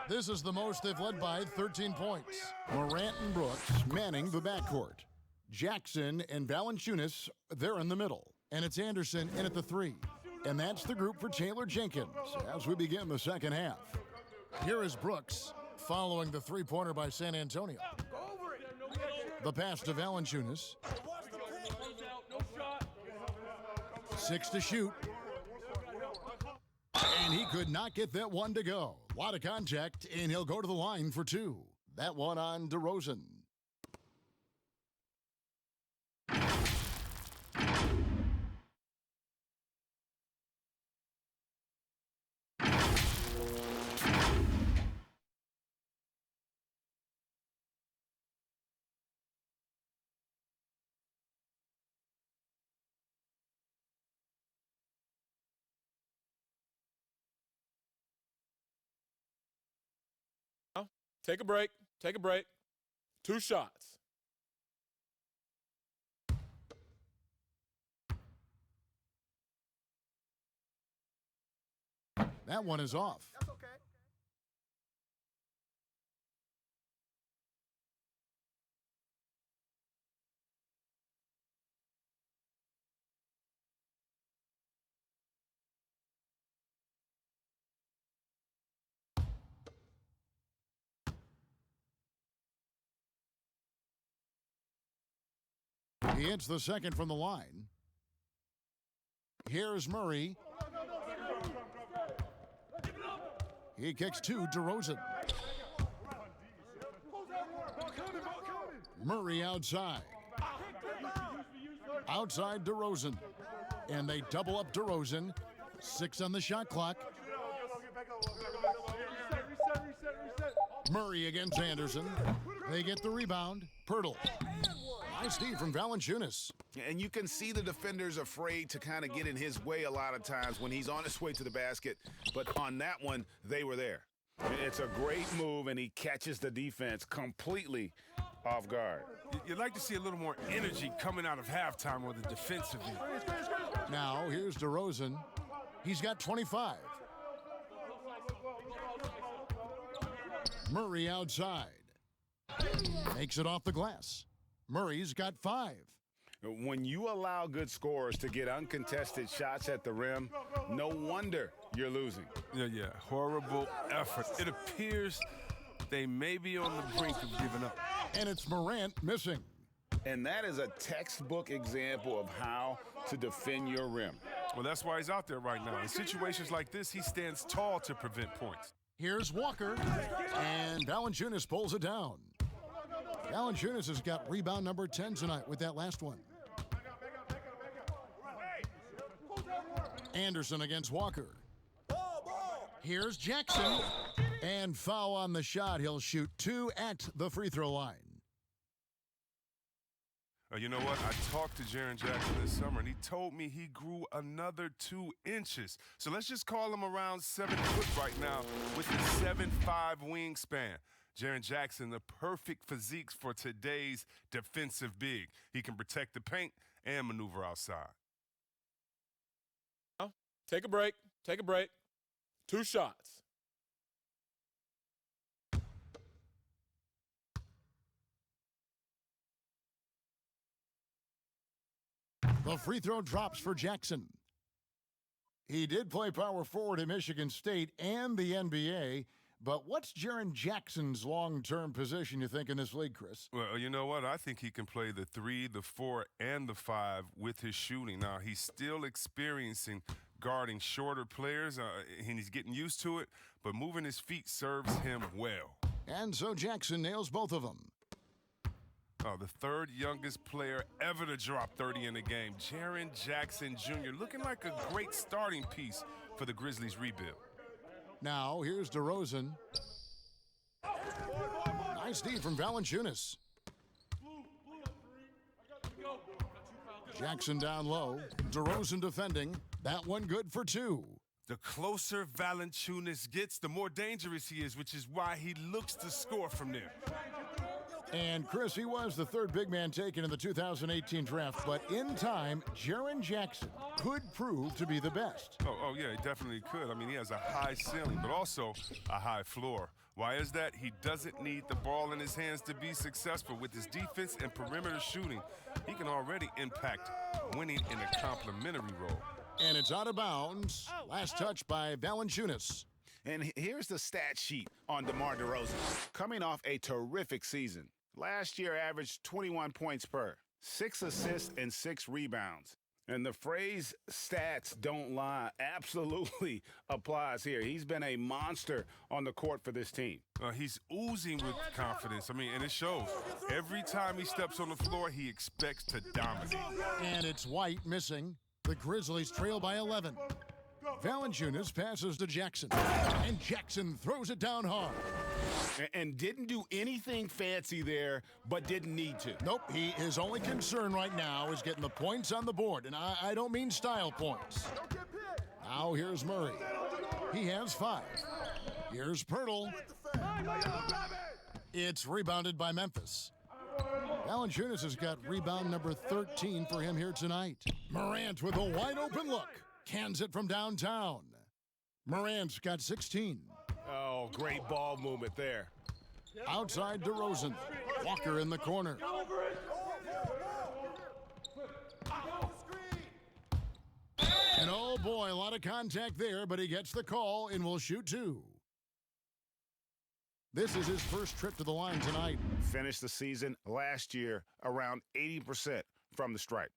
This is the most they've led by 13 points. Morant and Brooks manning the backcourt. Jackson and Valanciunas, they're in the middle. And it's Anderson in at the 3. And that's the group for Taylor Jenkins as we begin the second half. Here is Brooks following the three-pointer by San Antonio. The pass to Valanciunas. 6 to shoot. And he could not get that one to go. A lot of contact, and he'll go to the line for 2. That one on DeRozan. Take a break. Take a break. 2 shots. That one is off. That's okay. He hits the second from the line. Here's Murray. He kicks 2, DeRozan. Murray outside. Outside DeRozan. And they double up DeRozan. 6 on the shot clock. Murray against Anderson. They get the rebound. Pirtle. Nice D from Valanciunas. And you can see the defenders afraid to kind of get in his way a lot of times when he's on his way to the basket. But on that one, they were there. It's a great move, and he catches the defense completely off guard. You'd like to see a little more energy coming out of halftime on the defensive end. Now, here's DeRozan. He's got 25. Murray outside. Makes it off the glass. Murray's got 5. When you allow good scorers to get uncontested shots at the rim, no wonder you're losing. Yeah. Horrible effort. It appears they may be on the brink of giving up. And it's Morant missing. And that is a textbook example of how to defend your rim. Well, that's why he's out there right now. In situations like this, he stands tall to prevent points. Here's Walker, and Valanciunas pulls it down. Valanciunas has got rebound number 10 tonight with that last one. Anderson against Walker. Here's Jackson, and foul on the shot. He'll shoot 2 at the free throw line. You know what? I talked to Jaren Jackson this summer, and he told me he grew another 2 inches. So let's just call him around 7 foot right now with the 7'5" wingspan. Jaren Jackson, the perfect physique for today's defensive big. He can protect the paint and maneuver outside. Take a break. 2 shots. The free throw drops for Jackson. He did play power forward at Michigan State and the NBA, but what's Jaren Jackson's long-term position, you think, in this league, Chris? Well, you know what? I think he can play the 3, the 4, and the 5 with his shooting. Now, he's still experiencing guarding shorter players, and he's getting used to it, but moving his feet serves him well. And so Jackson nails both of them. The third youngest player ever to drop 30 in a game, Jaren Jackson Jr., looking like a great starting piece for the Grizzlies rebuild. Now, here's DeRozan. Nice D from Valanciunas. Jackson down low. DeRozan defending. That one good for 2. The closer Valanciunas gets, the more dangerous he is, which is why he looks to score from there. And, Chris, he was the 3rd big man taken in the 2018 draft, but in time, Jaren Jackson could prove to be the best. Oh, yeah, he definitely could. I mean, he has a high ceiling, but also a high floor. Why is that? He doesn't need the ball in his hands to be successful. With his defense and perimeter shooting, he can already impact winning in a complementary role. And it's out of bounds. Last touch by Valanciunas. And here's the stat sheet on DeMar DeRozan. Coming off a terrific season. Last year averaged 21 points per, 6 assists and 6 rebounds. And the phrase stats don't lie absolutely applies here. He's been a monster on the court for this team. He's oozing with confidence. I mean, and it shows. Every time he steps on the floor, he expects to dominate. And it's White missing. The Grizzlies trail by 11. Valanciunas passes to Jackson, and Jackson throws it down hard. And didn't do anything fancy there, but didn't need to. Nope, his only concern right now is getting the points on the board, and I don't mean style points. Now here's Murray. He has 5. Here's Pirtle. It's rebounded by Memphis. Valanciunas has got rebound number 13 for him here tonight. Morant with a wide-open look. Cans it from downtown. Morant's got 16. Oh, great ball movement there. Outside DeRozan. Walker in the corner. And oh boy, a lot of contact there, but he gets the call and will shoot 2. This is his first trip to the line tonight. Finished the season last year around 80% from the stripe.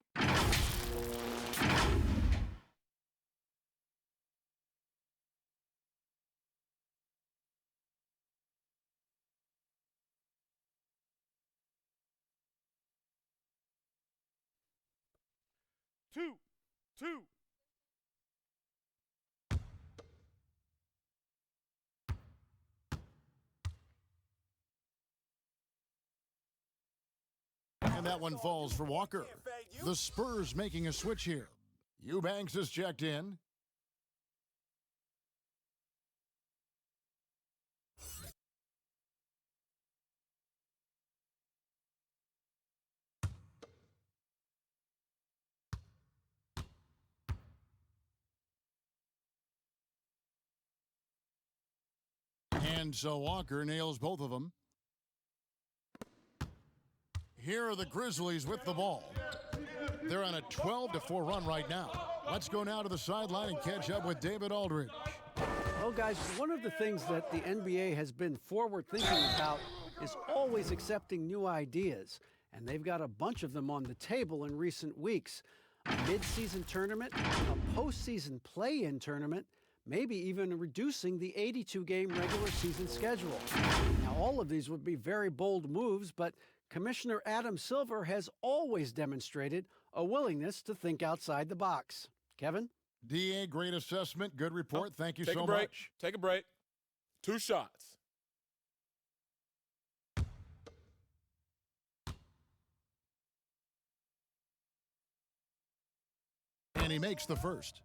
Two. And that one falls for Walker. The Spurs making a switch here. Eubanks is checked in. And so Walker nails both of them. Here are the Grizzlies with the ball. They're on a 12-4 run right now. Let's go now to the sideline and catch up with David Aldridge. Well, guys, one of the things that the NBA has been forward-thinking about is always accepting new ideas. And they've got a bunch of them on the table in recent weeks. A mid-season tournament, a postseason play-in tournament, maybe even reducing the 82-game regular season schedule. Now, all of these would be very bold moves, but Commissioner Adam Silver has always demonstrated a willingness to think outside the box. Kevin? DA, great assessment, good report. Thank you so much. much. Take a break. 2 shots. And he makes the first.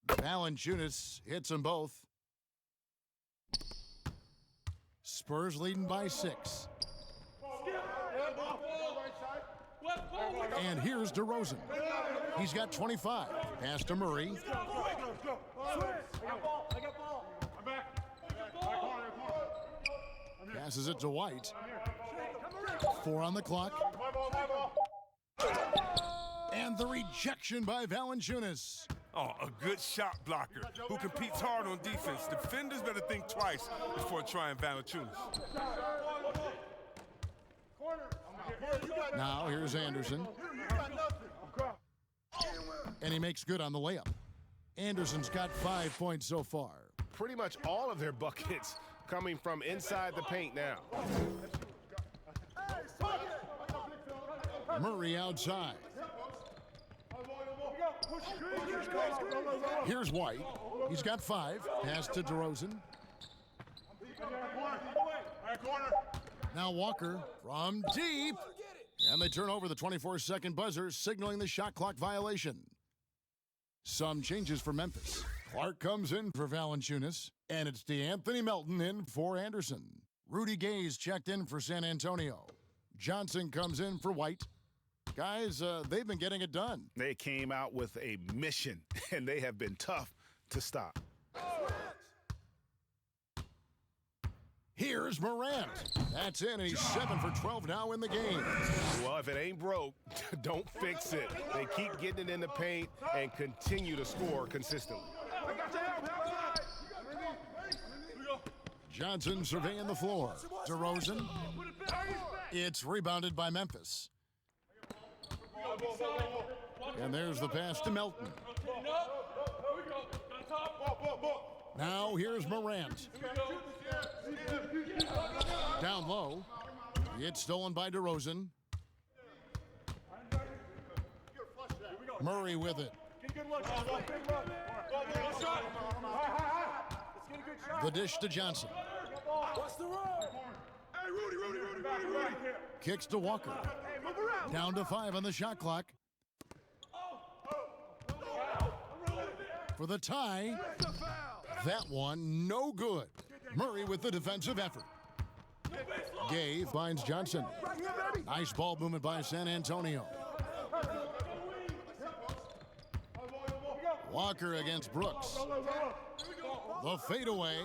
Valanciunas hits them both. Spurs leading by 6. And here's DeRozan. He's got 25. Pass to Murray. Passes it to White. 4 on the clock. And the rejection by Valanciunas. Oh, a good shot blocker who competes hard on defense. Defenders better think twice before trying Valanciunas. Now here's Anderson. And he makes good on the layup. Anderson's got 5 points so far. Pretty much all of their buckets coming from inside the paint now. Murray outside. Here's White. He's got 5. Pass to DeRozan. Now Walker from deep. And they turn over the 24-second buzzer, signaling the shot clock violation. Some changes for Memphis. Clark comes in for Valanciunas. And it's DeAnthony Melton in for Anderson. Rudy Gay's checked in for San Antonio. Johnson comes in for White. Guys, they've been getting it done. They came out with a mission, and they have been tough to stop. Here's Morant. That's in, and he's 7 for 12 now in the game. Well, if it ain't broke, don't fix it. They keep getting it in the paint and continue to score consistently. Johnson surveying the floor. DeRozan. It's rebounded by Memphis. And there's the pass to Melton. Now here's Morant. Down low. It's stolen by DeRozan. Murray with it. The dish to Johnson. Kicks to Walker. Down to 5 on the shot clock. For the tie. That one, no good. Murray with the defensive effort. Gay finds Johnson. Nice ball movement by San Antonio. Walker against Brooks. The fadeaway,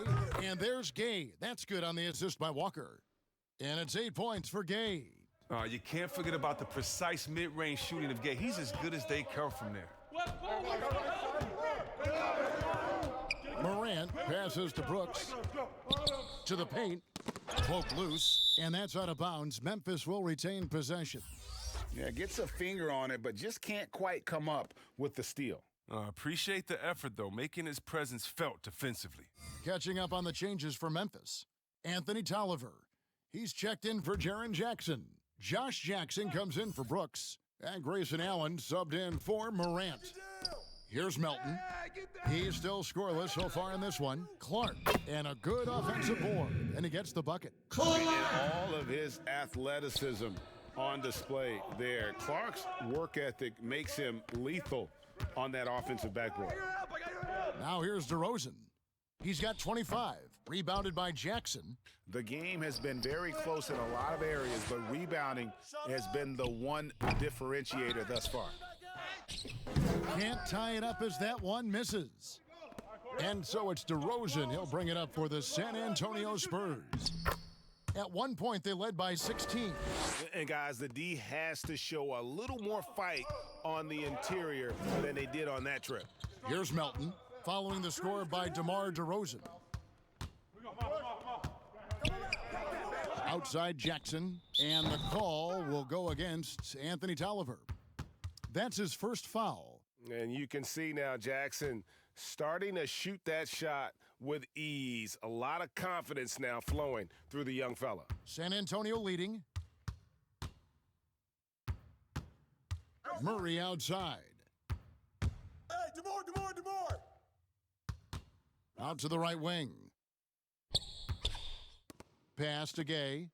and there's Gay. That's good on the assist by Walker. And it's 8 points for Gay. You can't forget about the precise mid-range shooting of Gay. He's as good as they come from there. Morant passes to Brooks. To the paint. Cloak loose, and that's out of bounds. Memphis will retain possession. Yeah, gets a finger on it, but just can't quite come up with the steal. Appreciate the effort, though, making his presence felt defensively. Catching up on the changes for Memphis. Anthony Tolliver. He's checked in for Jaren Jackson. Josh Jackson comes in for Brooks. And Grayson Allen subbed in for Morant. Here's Melton. He's still scoreless so far in this one. Clark, and a good offensive board, and he gets the bucket. And all of his athleticism on display there. Clark's work ethic makes him lethal on that offensive backboard. Now here's DeRozan. He's got 25, rebounded by Jackson. The game has been very close in a lot of areas, but rebounding has been the one differentiator thus far. Can't tie it up as that one misses. And so it's DeRozan. He'll bring it up for the San Antonio Spurs. At one point, they led by 16. And guys, the D has to show a little more fight on the interior than they did on that trip. Here's Melton, following the score by DeMar DeRozan. Outside Jackson, and the call will go against Anthony Tolliver. That's his first foul. And you can see now Jackson starting to shoot that shot with ease. A lot of confidence now flowing through the young fella. San Antonio leading. Murray outside. Hey, DeMar! Out to the right wing. Pass to Gay.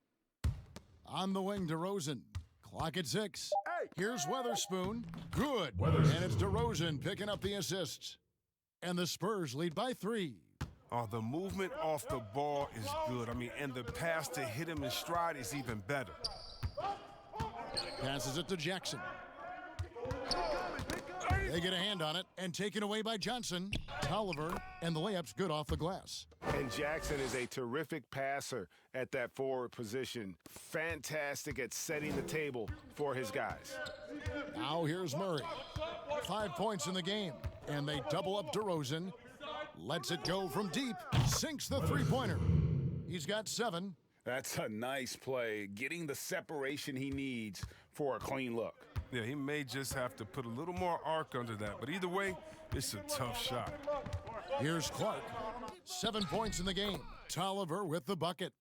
On the wing, DeRozan. Clock at 6. Here's Weatherspoon. Good. And it's DeRozan picking up the assist. And the Spurs lead by 3. Oh, the movement off the ball is good. I mean, and the pass to hit him in stride is even better. Passes it to Jackson. They get a hand on it and taken away by Johnson. Tolliver, and the layup's good off the glass. And Jackson is a terrific passer at that forward position. Fantastic at setting the table for his guys. Now here's Murray. 5 points in the game, and they double up DeRozan. Lets it go from deep. Sinks the three-pointer. He's got 7. That's a nice play, getting the separation he needs for a clean look. Yeah, he may just have to put a little more arc under that, but either way, it's a tough shot. Here's Clark. 7 points in the game. Tolliver with the bucket.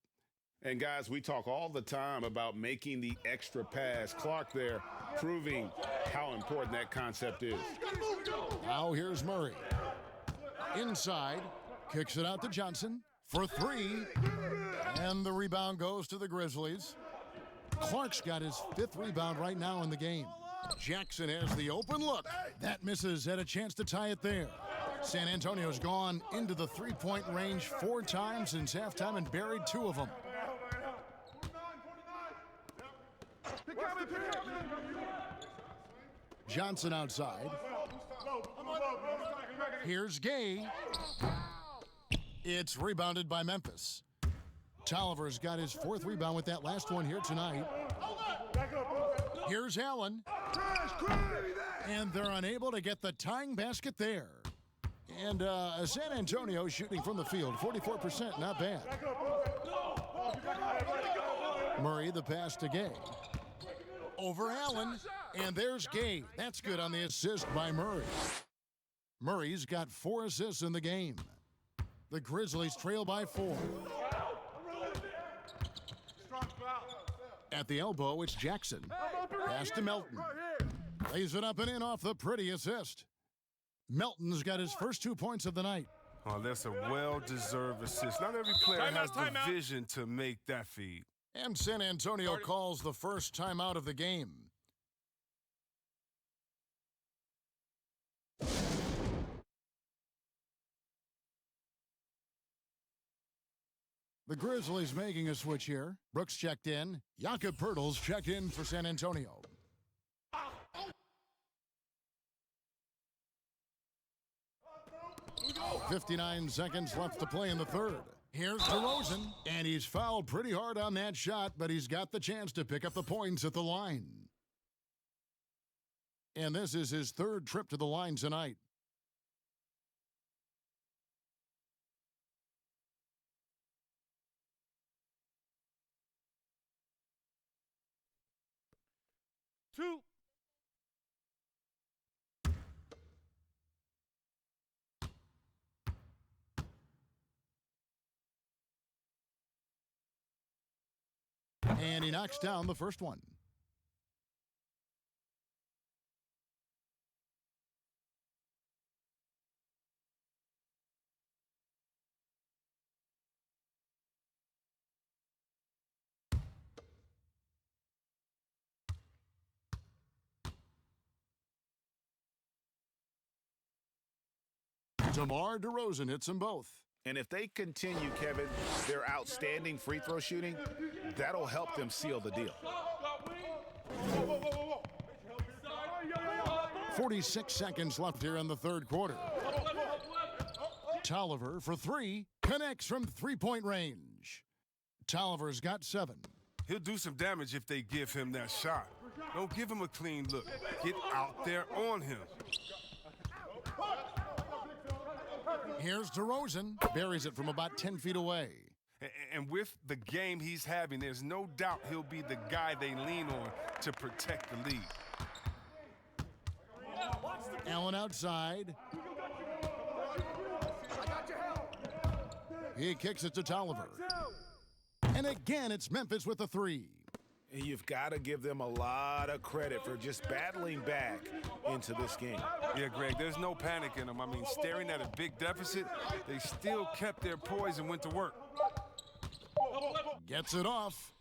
And guys, we talk all the time about making the extra pass. Clark there proving how important that concept is. Now here's Murray. Inside, kicks it out to Johnson for 3. And the rebound goes to the Grizzlies. Clark's got his 5th rebound right now in the game. Jackson has the open look. That misses, had a chance to tie it there. San Antonio's gone into the three-point range 4 times since halftime and buried 2 of them. Johnson outside. Here's Gay. It's rebounded by Memphis. Tolliver's got his 4th rebound with that last one here tonight. Here's Allen. And they're unable to get the tying basket there. And San Antonio shooting from the field, 44%, not bad. Murray, the pass to Gay. Over Allen, and there's Gay. That's good on the assist by Murray. Murray's got 4 assists in the game. The Grizzlies trail by 4. At the elbow, it's Jackson. Pass to Melton. Lays it up and in off the pretty assist. Melton's got his first 2 points of the night. Oh, that's a well-deserved assist. Not every player has the vision to make that feed. And San Antonio calls the first timeout of the game. The Grizzlies making a switch here. Brooks checked in. Jakob Poeltl's checked in for San Antonio. Oh, 59 seconds left to play in the third. Here's DeRozan, and he's fouled pretty hard on that shot, but he's got the chance to pick up the points at the line. And this is his 3rd trip to the line tonight. Two. And he knocks down the first one. DeMar DeRozan hits them both. And if they continue, Kevin, their outstanding free throw shooting, that'll help them seal the deal. 46 seconds left here in the third quarter. Tolliver for three, connects from three-point range. Tolliver's got 7. He'll do some damage if they give him that shot. Don't give him a clean look. Get out there on him. Here's DeRozan, buries it from about 10 feet away. And with the game he's having, there's no doubt he'll be the guy they lean on to protect the lead. Allen outside. He kicks it to Tolliver. And again, it's Memphis with the 3. You've got to give them a lot of credit for just battling back into this game. Yeah, Greg, there's no panic in them. I mean, staring at a big deficit, they still kept their poise and went to work. Gets it off.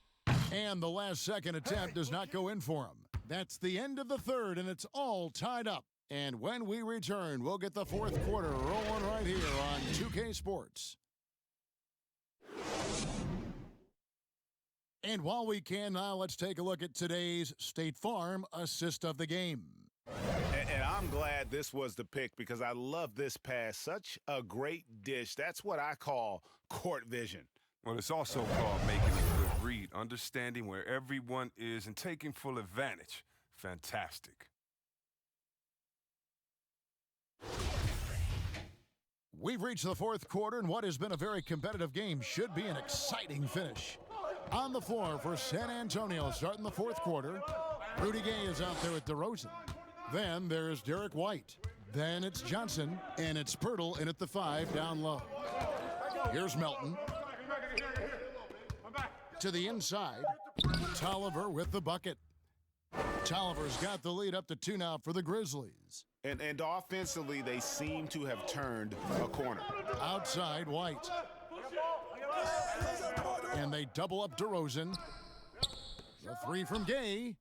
And the last second attempt does not go in for him. That's the end of the third, and it's all tied up. And when we return, we'll get the fourth quarter rolling right here on 2K Sports. And while we can now, let's take a look at today's State Farm assist of the game. And I'm glad this was the pick because I love this pass. Such a great dish. That's what I call court vision. Well, it's also called making a good read, understanding where everyone is and taking full advantage. Fantastic. We've reached the fourth quarter, and what has been a very competitive game should be an exciting finish. On the floor for San Antonio, starting the fourth quarter, Rudy Gay is out there with DeRozan. Then there's Derek White. Then it's Johnson, and it's Pirtle in at the 5 down low. Here's Melton. To the inside, Tolliver with the bucket. Tolliver's got the lead up to 2 now for the Grizzlies. And offensively, they seem to have turned a corner. Outside, White. And they double up DeRozan. The 3 from Gay.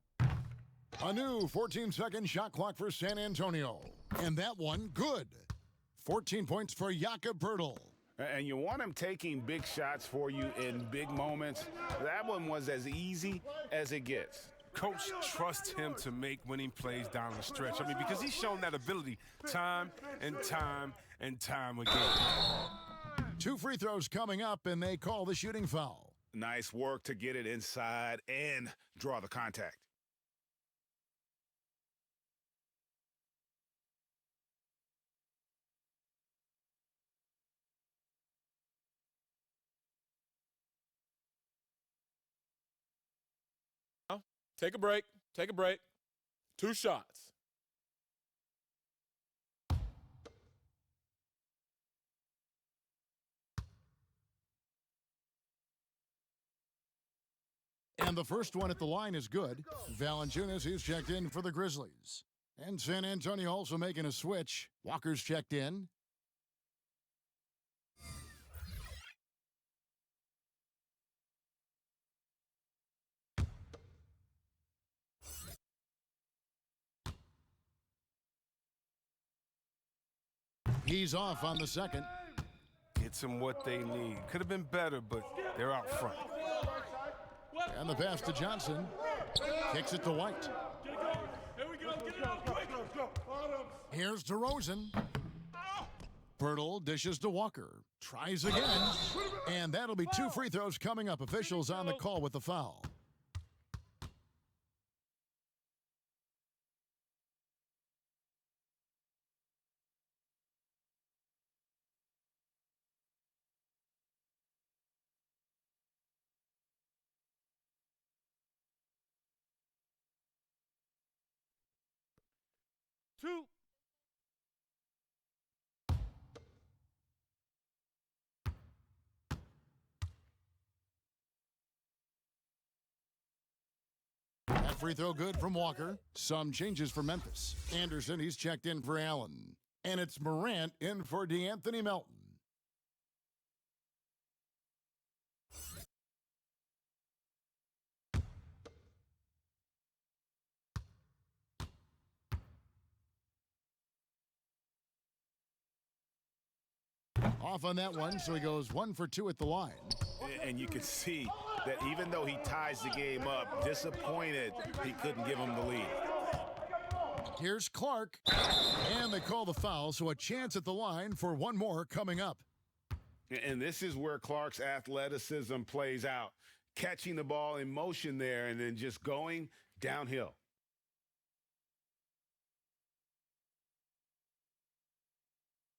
A new 14-second shot clock for San Antonio. And that one, good. 14 points for Jakob Pirtle. And you want him taking big shots for you in big moments. That one was as easy as it gets. Coach trusts him to make winning plays down the stretch. I mean, because he's shown that ability time and time and time again. 2 free throws coming up, and they call the shooting foul. Nice work to get it inside and draw the contact. Take a break. Take a break. 2 shots. And the first one at the line is good. Valanciunas, he's checked in for the Grizzlies. And San Antonio also making a switch. Walker's checked in. He's off on the second. Gets them what they need. Could have been better, but they're out front. And the pass to Johnson. Kicks it to White. Here's DeRozan. Pirtle dishes to Walker. Tries again. And that'll be 2 free throws coming up. Officials on the call with the foul. Two. free throw good from Walker. Some changes for Memphis. Anderson, he's checked in for Allen. And it's Morant in for DeAnthony Melton. Off on that one, so he goes 1 for 2 at the line. And you can see that even though he ties the game up, disappointed he couldn't give him the lead. Here's Clark, and they call the foul, so a chance at the line for one more coming up. And this is where Clark's athleticism plays out. Catching the ball in motion there and then just going downhill.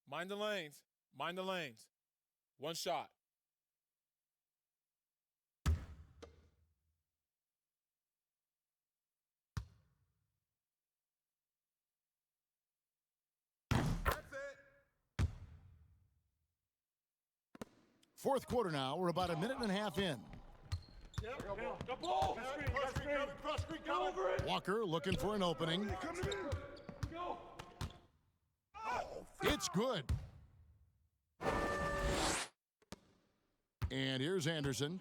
Mind the lanes. Mind the lanes. One shot. Fourth quarter now. We're about a minute and a half in. Walker looking for an opening. It's good. And here's Anderson.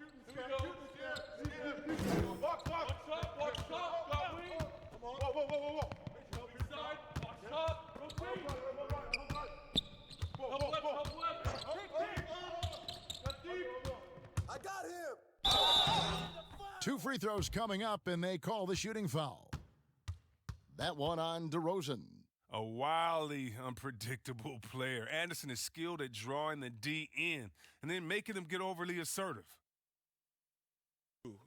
I got him. 2 free throws coming up, and they call the shooting foul. That one on DeRozan. A wildly unpredictable player. Anderson is skilled at drawing the D in and then making them get overly assertive.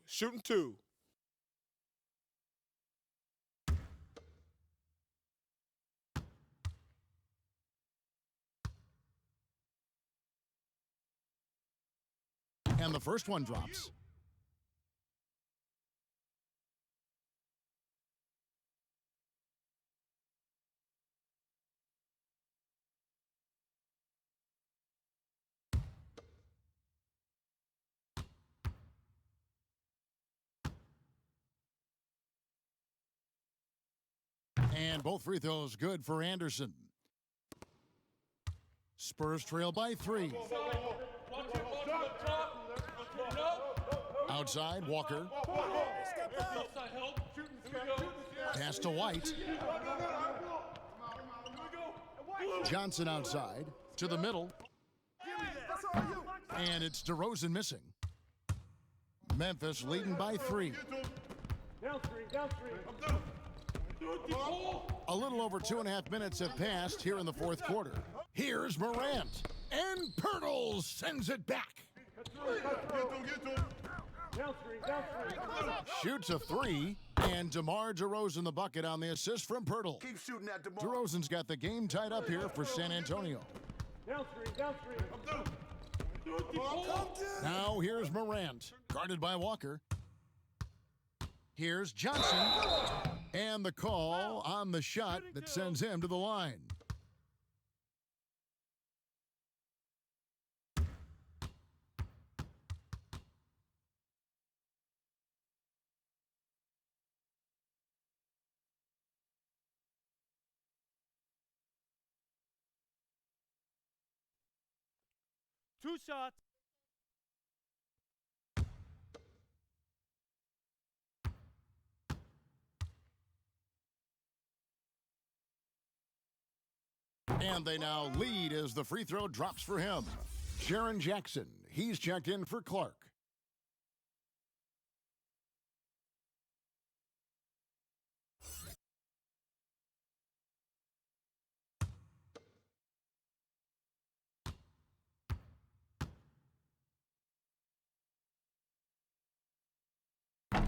Shooting 2. And the first one drops. And both free throws good for Anderson. Spurs trail by 3. Outside, Walker. Pass to White. Johnson outside. To the middle. And it's DeRozan missing. Memphis leading by 3. A little over 2.5 minutes have passed here in the fourth quarter. Here's Morant. And Pirtle sends it back. Shoots a 3, and DeMar DeRozan the bucket on the assist from Pirtle. Keep shooting at DeMar. DeRozan's got the game tied up here for San Antonio. Now here's Morant, guarded by Walker. Here's Johnson, and the call on the shot that sends him to the line. Two shots. And they now lead as the free throw drops for him. Jaren Jackson, he's checked in for Clark.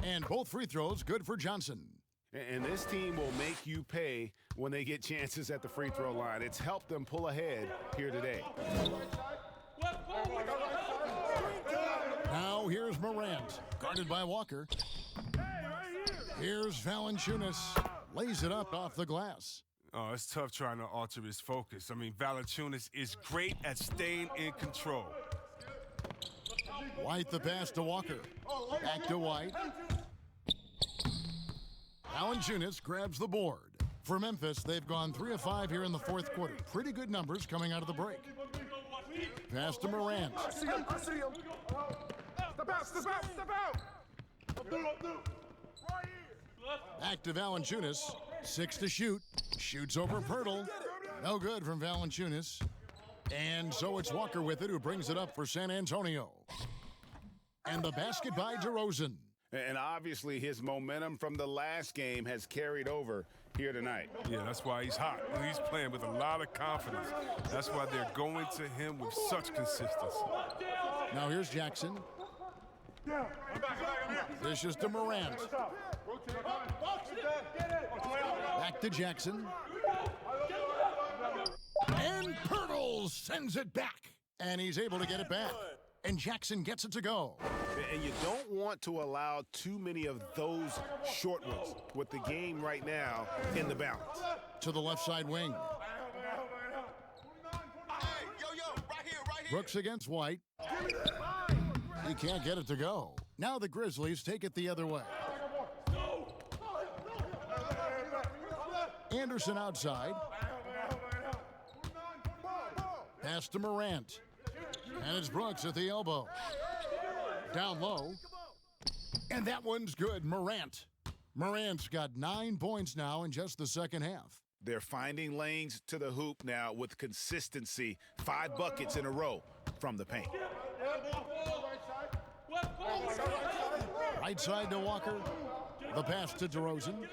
And both free throws good for Johnson. And this team will make you pay when they get chances at the free throw line. It's helped them pull ahead here today. Now here's Morant, guarded by Walker. Here's Valanciunas, lays it up off the glass. Oh, it's tough trying to alter his focus. I mean, Valanciunas is great at staying in control. White the pass to Walker. Back to White. Valanciunas grabs the board. For Memphis, they've gone 3 of 5 here in the fourth quarter. Pretty good numbers coming out of the break. Pass to Morant. I see him. Step out. Back to Valanciunas. 6 to shoot. Shoots over Pirtle. No good from Valanciunas. And so it's Walker with it, who brings it up for San Antonio. And the basket by DeRozan. And obviously his momentum from the last game has carried over here tonight. Yeah, that's why he's hot. He's playing with a lot of confidence. That's why they're going to him with such consistency. Now here's Jackson. Dishes to Morant. Back to Jackson. And Pirtle sends it back. And he's able to get it back. And Jackson gets it to go. And you don't want to allow too many of those short ones with the game right now in the balance. To the left side wing. Brooks against White. He can't get it to go. Now the Grizzlies take it the other way. Anderson outside. Pass to Morant. And it's Brooks at the elbow. Down low. And that one's good. Morant's got 9 points now in just the second half. They're finding lanes to the hoop now with consistency. 5 buckets in a row from the paint. Right side to Walker. The pass to DeRozan.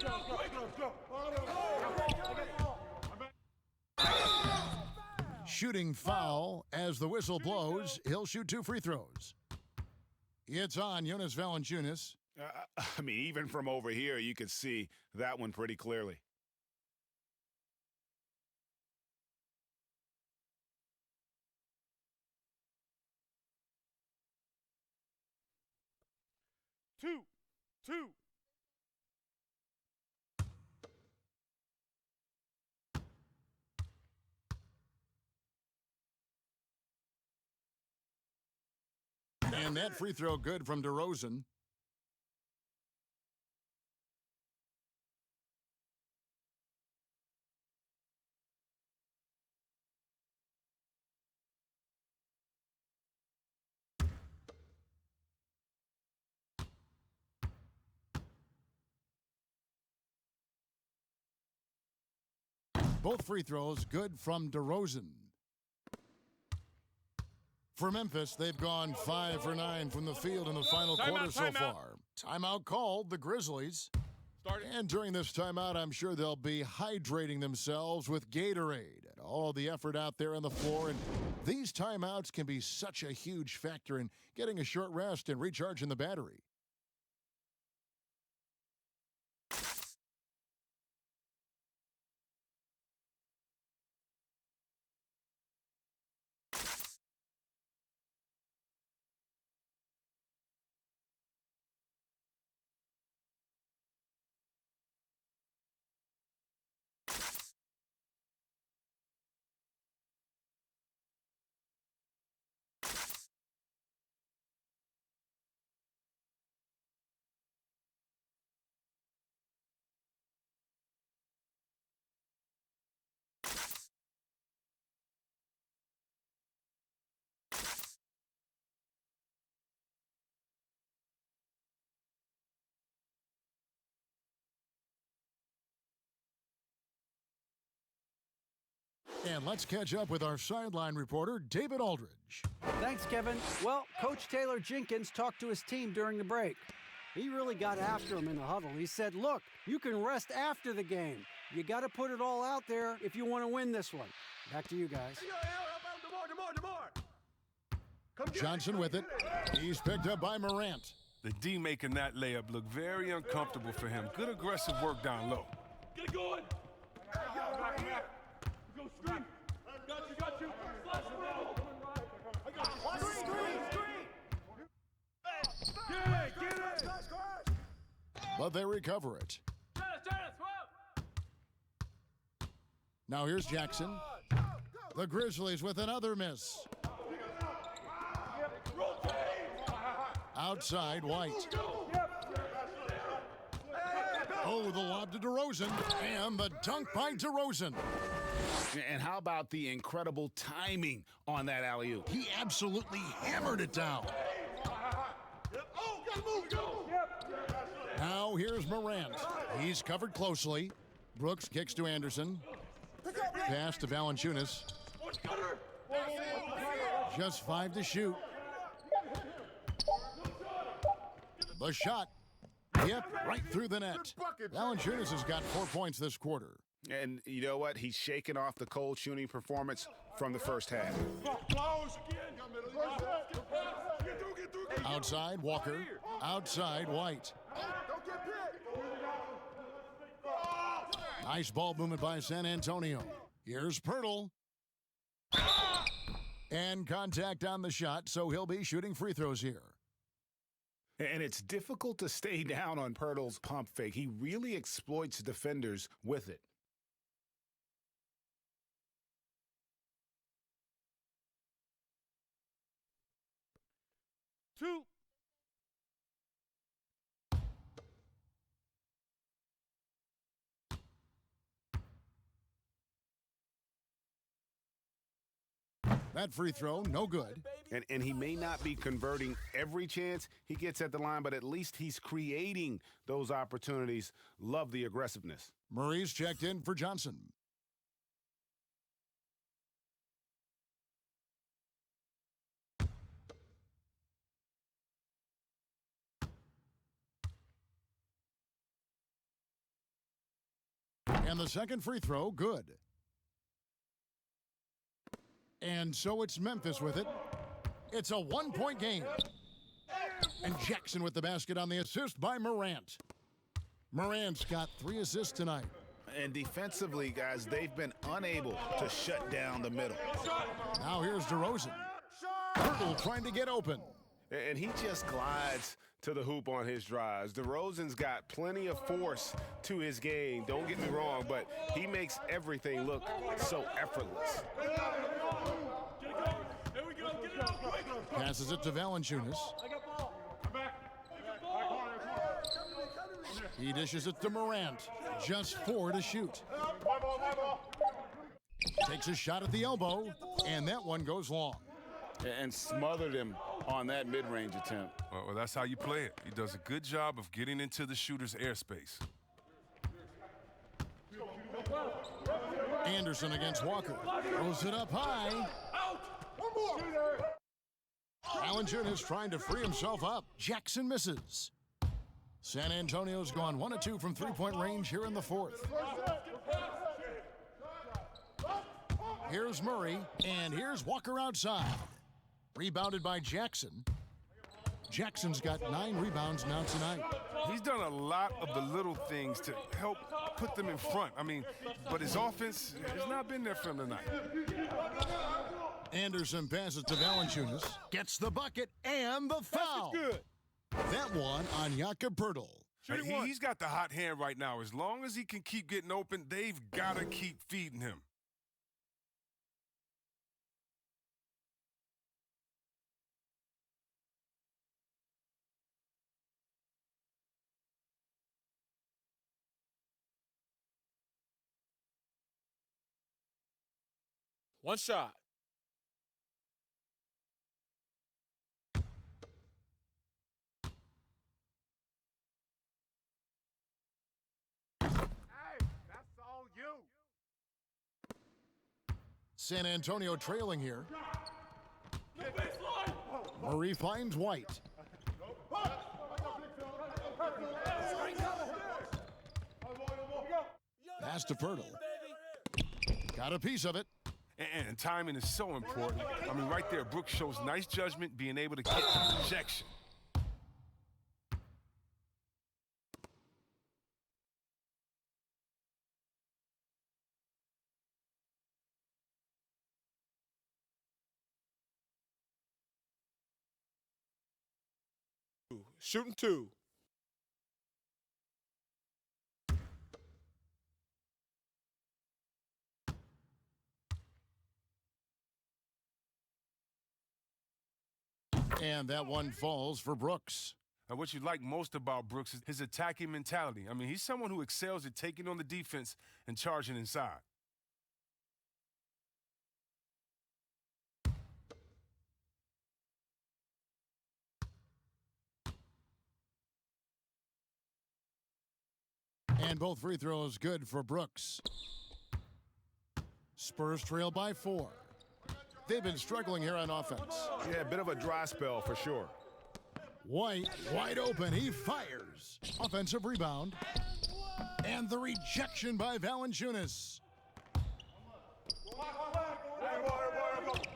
Shooting foul as the whistle blows. He'll shoot 2 free throws. It's on Jonas Valanciunas. I mean, even from over here, you can see that one pretty clearly. Two. And that free throw good from DeRozan. Both free throws good from DeRozan. For Memphis, they've gone 5 for 9 from the field in the final quarter so far. Timeout called, the Grizzlies. And during this timeout, I'm sure they'll be hydrating themselves with Gatorade and all the effort out there on the floor. And these timeouts can be such a huge factor in getting a short rest and recharging the battery. And let's catch up with our sideline reporter, David Aldridge. Thanks, Kevin. Well, Coach Taylor Jenkins talked to his team during the break. He really got after him in the huddle. He said, look, you can rest after the game. You got to put it all out there if you want to win this one. Back to you guys. Johnson with it. He's picked up by Morant. The D making that layup look very uncomfortable for him. Good aggressive work down low. Get it going. Go screen. Got you. Flash around. I got you. Screen. Get it. But they recover it. Now here's Jackson. The Grizzlies with another miss. Outside, White. Oh, Oh, the lob to DeRozan, and the dunk by DeRozan. And how about the incredible timing on that alley-oop? He absolutely hammered it down. Now here's Morant. He's covered closely. Brooks kicks to Anderson. Pass to Valanciunas. Just 5 to shoot. The shot. Yep, right through the net. Valanciunas has got 4 points this quarter. And you know what? He's shaken off the cold shooting performance from the first half. Outside Walker. Outside White. Nice ball movement by San Antonio. Here's Pirtle. And contact on the shot, so he'll be shooting free throws here. And it's difficult to stay down on Pirtle's pump fake. He really exploits defenders with it. Two. That free throw, no good. And he may not be converting every chance he gets at the line, but at least he's creating those opportunities. Love the aggressiveness. Murray's checked in for Johnson. And the second free throw, good. And so it's Memphis with it. It's a 1-point game. And Jackson with the basket on the assist by Morant. Morant's got 3 assists tonight. And defensively, guys, they've been unable to shut down the middle. Now here's DeRozan. Pirtle trying to get open. And he just glides to the hoop on his drives. DeRozan's got plenty of force to his game, don't get me wrong, but he makes everything look so effortless. Passes it to Valanciunas. He dishes it to Morant. Just 4 to shoot. Takes a shot at the elbow, and that one goes long. And smothered him on that mid-range attempt. Well, that's how you play it. He does a good job of getting into the shooter's airspace. Anderson against Walker. Throws it up high. Valanciunas trying to free himself up. Jackson misses. San Antonio's gone 1 of 2 from 3-point range here in the fourth. Here's Murray, and here's Walker outside. Rebounded by Jackson. Jackson's got 9 rebounds now tonight. He's done a lot of the little things to help put them in front. But his offense has not been there for him tonight. Anderson passes to Valanciunas. Gets the bucket and the foul. Good. That one on Jakob Pirtle. He's got the hot hand right now. As long as he can keep getting open, they've got to keep feeding him. One shot. San Antonio trailing here. Murray finds White. Pass to Pirtle. Got a piece of it. And timing is so important. Right there, Brooks shows nice judgment, being able to get the projection. Shooting 2. And that one falls for Brooks. What you like most about Brooks is his attacking mentality. I mean, he's someone who excels at taking on the defense and charging inside. And both free throws good for Brooks. Spurs trail by 4. They've been struggling here on offense. Yeah, a bit of a dry spell for sure. White, wide open, he fires. Offensive rebound. And the rejection by Valanciunas.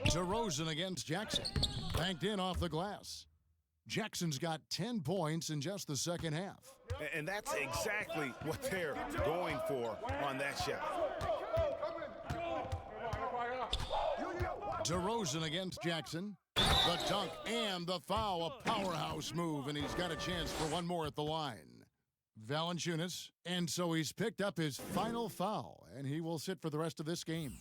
DeRozan against Jackson. Banked in off the glass. Jackson's got 10 points in just the second half. And that's exactly what they're going for on that shot. DeRozan against Jackson. The dunk and the foul, a powerhouse move, and he's got a chance for one more at the line. Valanciunas, and so he's picked up his final foul, and he will sit for the rest of this game.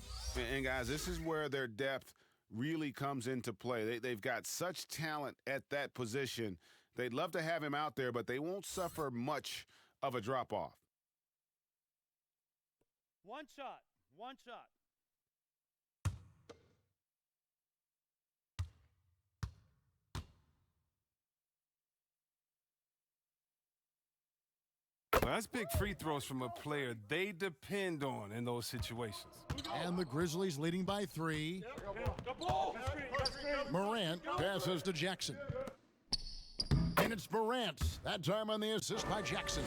And guys, this is where their depth really comes into play. They've got such talent at that position. They'd love to have him out there, but they won't suffer much of a drop-off. One shot. Well, that's big free throws from a player they depend on in those situations. And the Grizzlies leading by 3. Morant passes to Jackson. And it's Morant, that time on the assist by Jackson.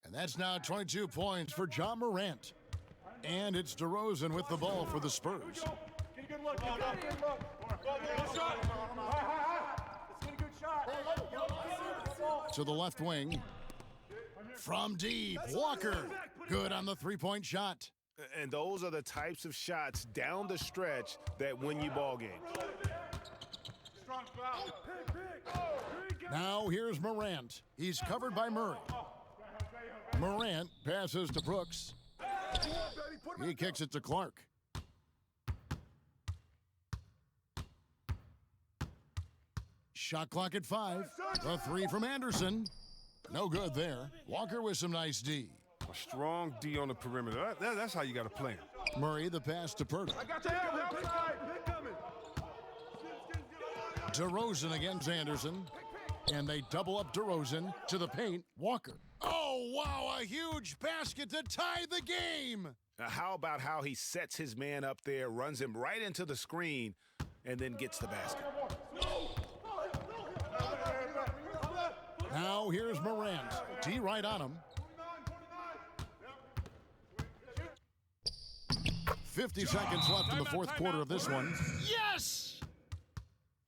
And that's now 22 points for Ja Morant. And it's DeRozan with the ball for the Spurs. To the left wing. From deep, Walker. Good on the three-point shot. And those are the types of shots down the stretch that win you ball games. Now here's Morant. He's covered by Murray. Morant passes to Brooks. He kicks it to Clark. Shot clock at 5. The 3 from Anderson. No good there. Walker with some nice D. A strong D on the perimeter. That's how you got to play him. Murray, the pass to Pirtle. DeRozan against Anderson. And they double up DeRozan to the paint. Walker. Oh, wow, a huge basket to tie the game. Now, how about how he sets his man up there, runs him right into the screen, and then gets the basket? Now here's Morant. D right on him. 50 seconds left in the fourth quarter of this one. Yes!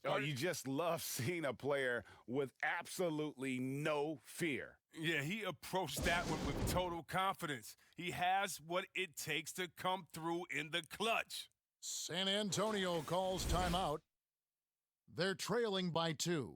Oh, you just love seeing a player with absolutely no fear. Yeah, he approached that one with total confidence. He has what it takes to come through in the clutch. San Antonio calls timeout. They're trailing by 2.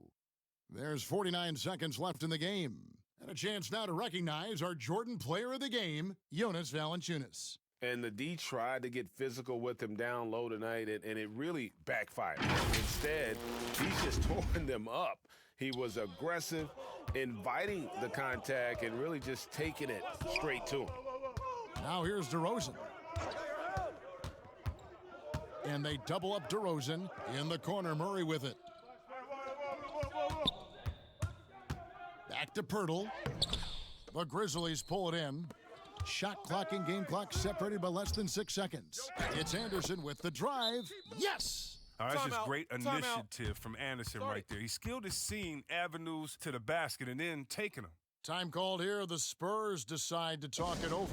There's 49 seconds left in the game. And a chance now to recognize our Jordan player of the game, Jonas Valanciunas. And the D tried to get physical with him down low tonight, and it really backfired. Instead, he's just tore them up. He was aggressive, inviting the contact, and really just taking it straight to him. Now here's DeRozan. And they double up DeRozan. In the corner, Murray with it. Back to Pirtle. The Grizzlies pull it in. Shot clock and game clock separated by less than 6 seconds. It's Anderson with the drive. Yes! That's just great initiative from Anderson right there. He's skilled at seeing avenues to the basket and then taking them. Time called here. The Spurs decide to talk it over.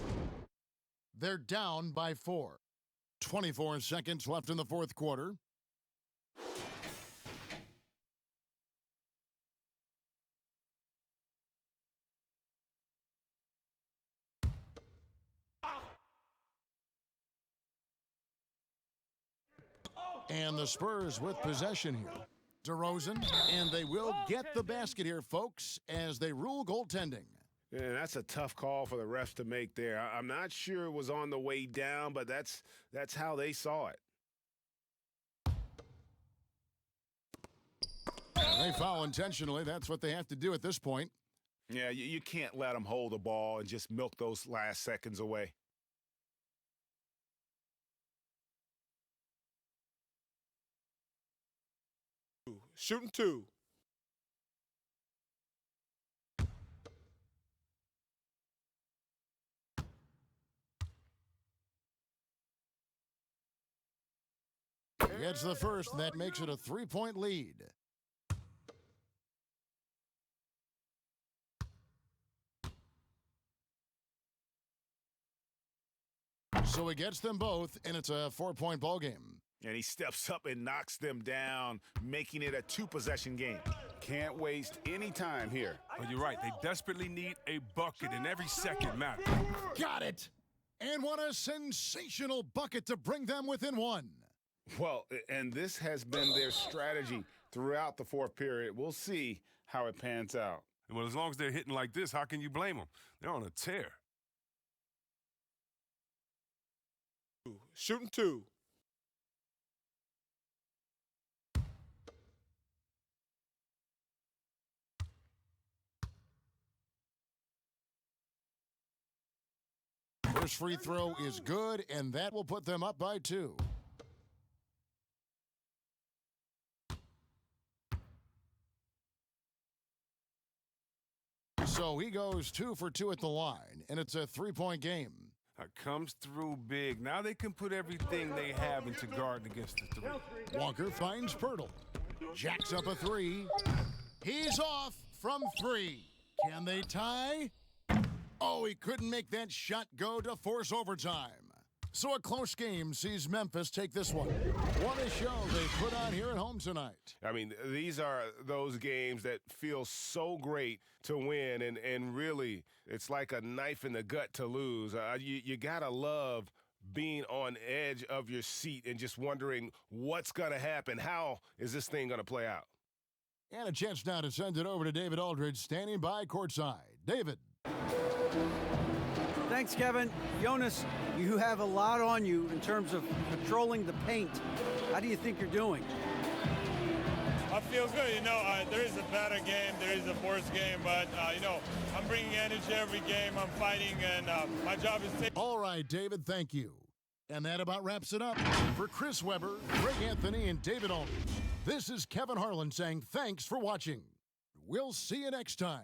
They're down by 4. 24 seconds left in the fourth quarter. And the Spurs with possession here. DeRozan, and they will get the basket here, folks, as they rule goaltending. Yeah, that's a tough call for the refs to make there. I'm not sure it was on the way down, but that's how they saw it. They foul intentionally. That's what they have to do at this point. Yeah, you can't let them hold the ball and just milk those last seconds away. Shooting 2. Gets the first, and that makes it a 3-point lead. So he gets them both, and it's a 4-point ball game. And he steps up and knocks them down, making it a 2-possession game. Can't waste any time here. Well, you're right. They desperately need a bucket, and every second matters. Got it! And what a sensational bucket to bring them within 1. Well, and this has been their strategy throughout the fourth period. We'll see how it pans out. Well, as long as they're hitting like this, how can you blame them? They're on a tear. Shooting 2. First free throw is good, and that will put them up by 2. So he goes 2 for 2 at the line, and it's a 3-point game. Comes through big. Now they can put everything they have into guard against the 3. Walker finds Pirtle. Jacks up a 3. He's off from 3. Can they tie? Oh, he couldn't make that shot go to force overtime. So a close game sees Memphis take this one. What a show they put on here at home tonight. I mean, these are those games that feel so great to win, and really, it's like a knife in the gut to lose. You got to love being on edge of your seat and just wondering what's going to happen. How is this thing going to play out? And a chance now to send it over to David Aldridge, standing by courtside. David. Thanks, Kevin. Jonas, you have a lot on you in terms of controlling the paint. How do you think you're doing? I feel good. There is a better game, there is a worse game, but, I'm bringing energy every game. I'm fighting, and my job is to... All right, David, thank you. And that about wraps it up. For Chris Webber, Greg Anthony, and David Aldridge, this is Kevin Harlan saying thanks for watching. We'll see you next time.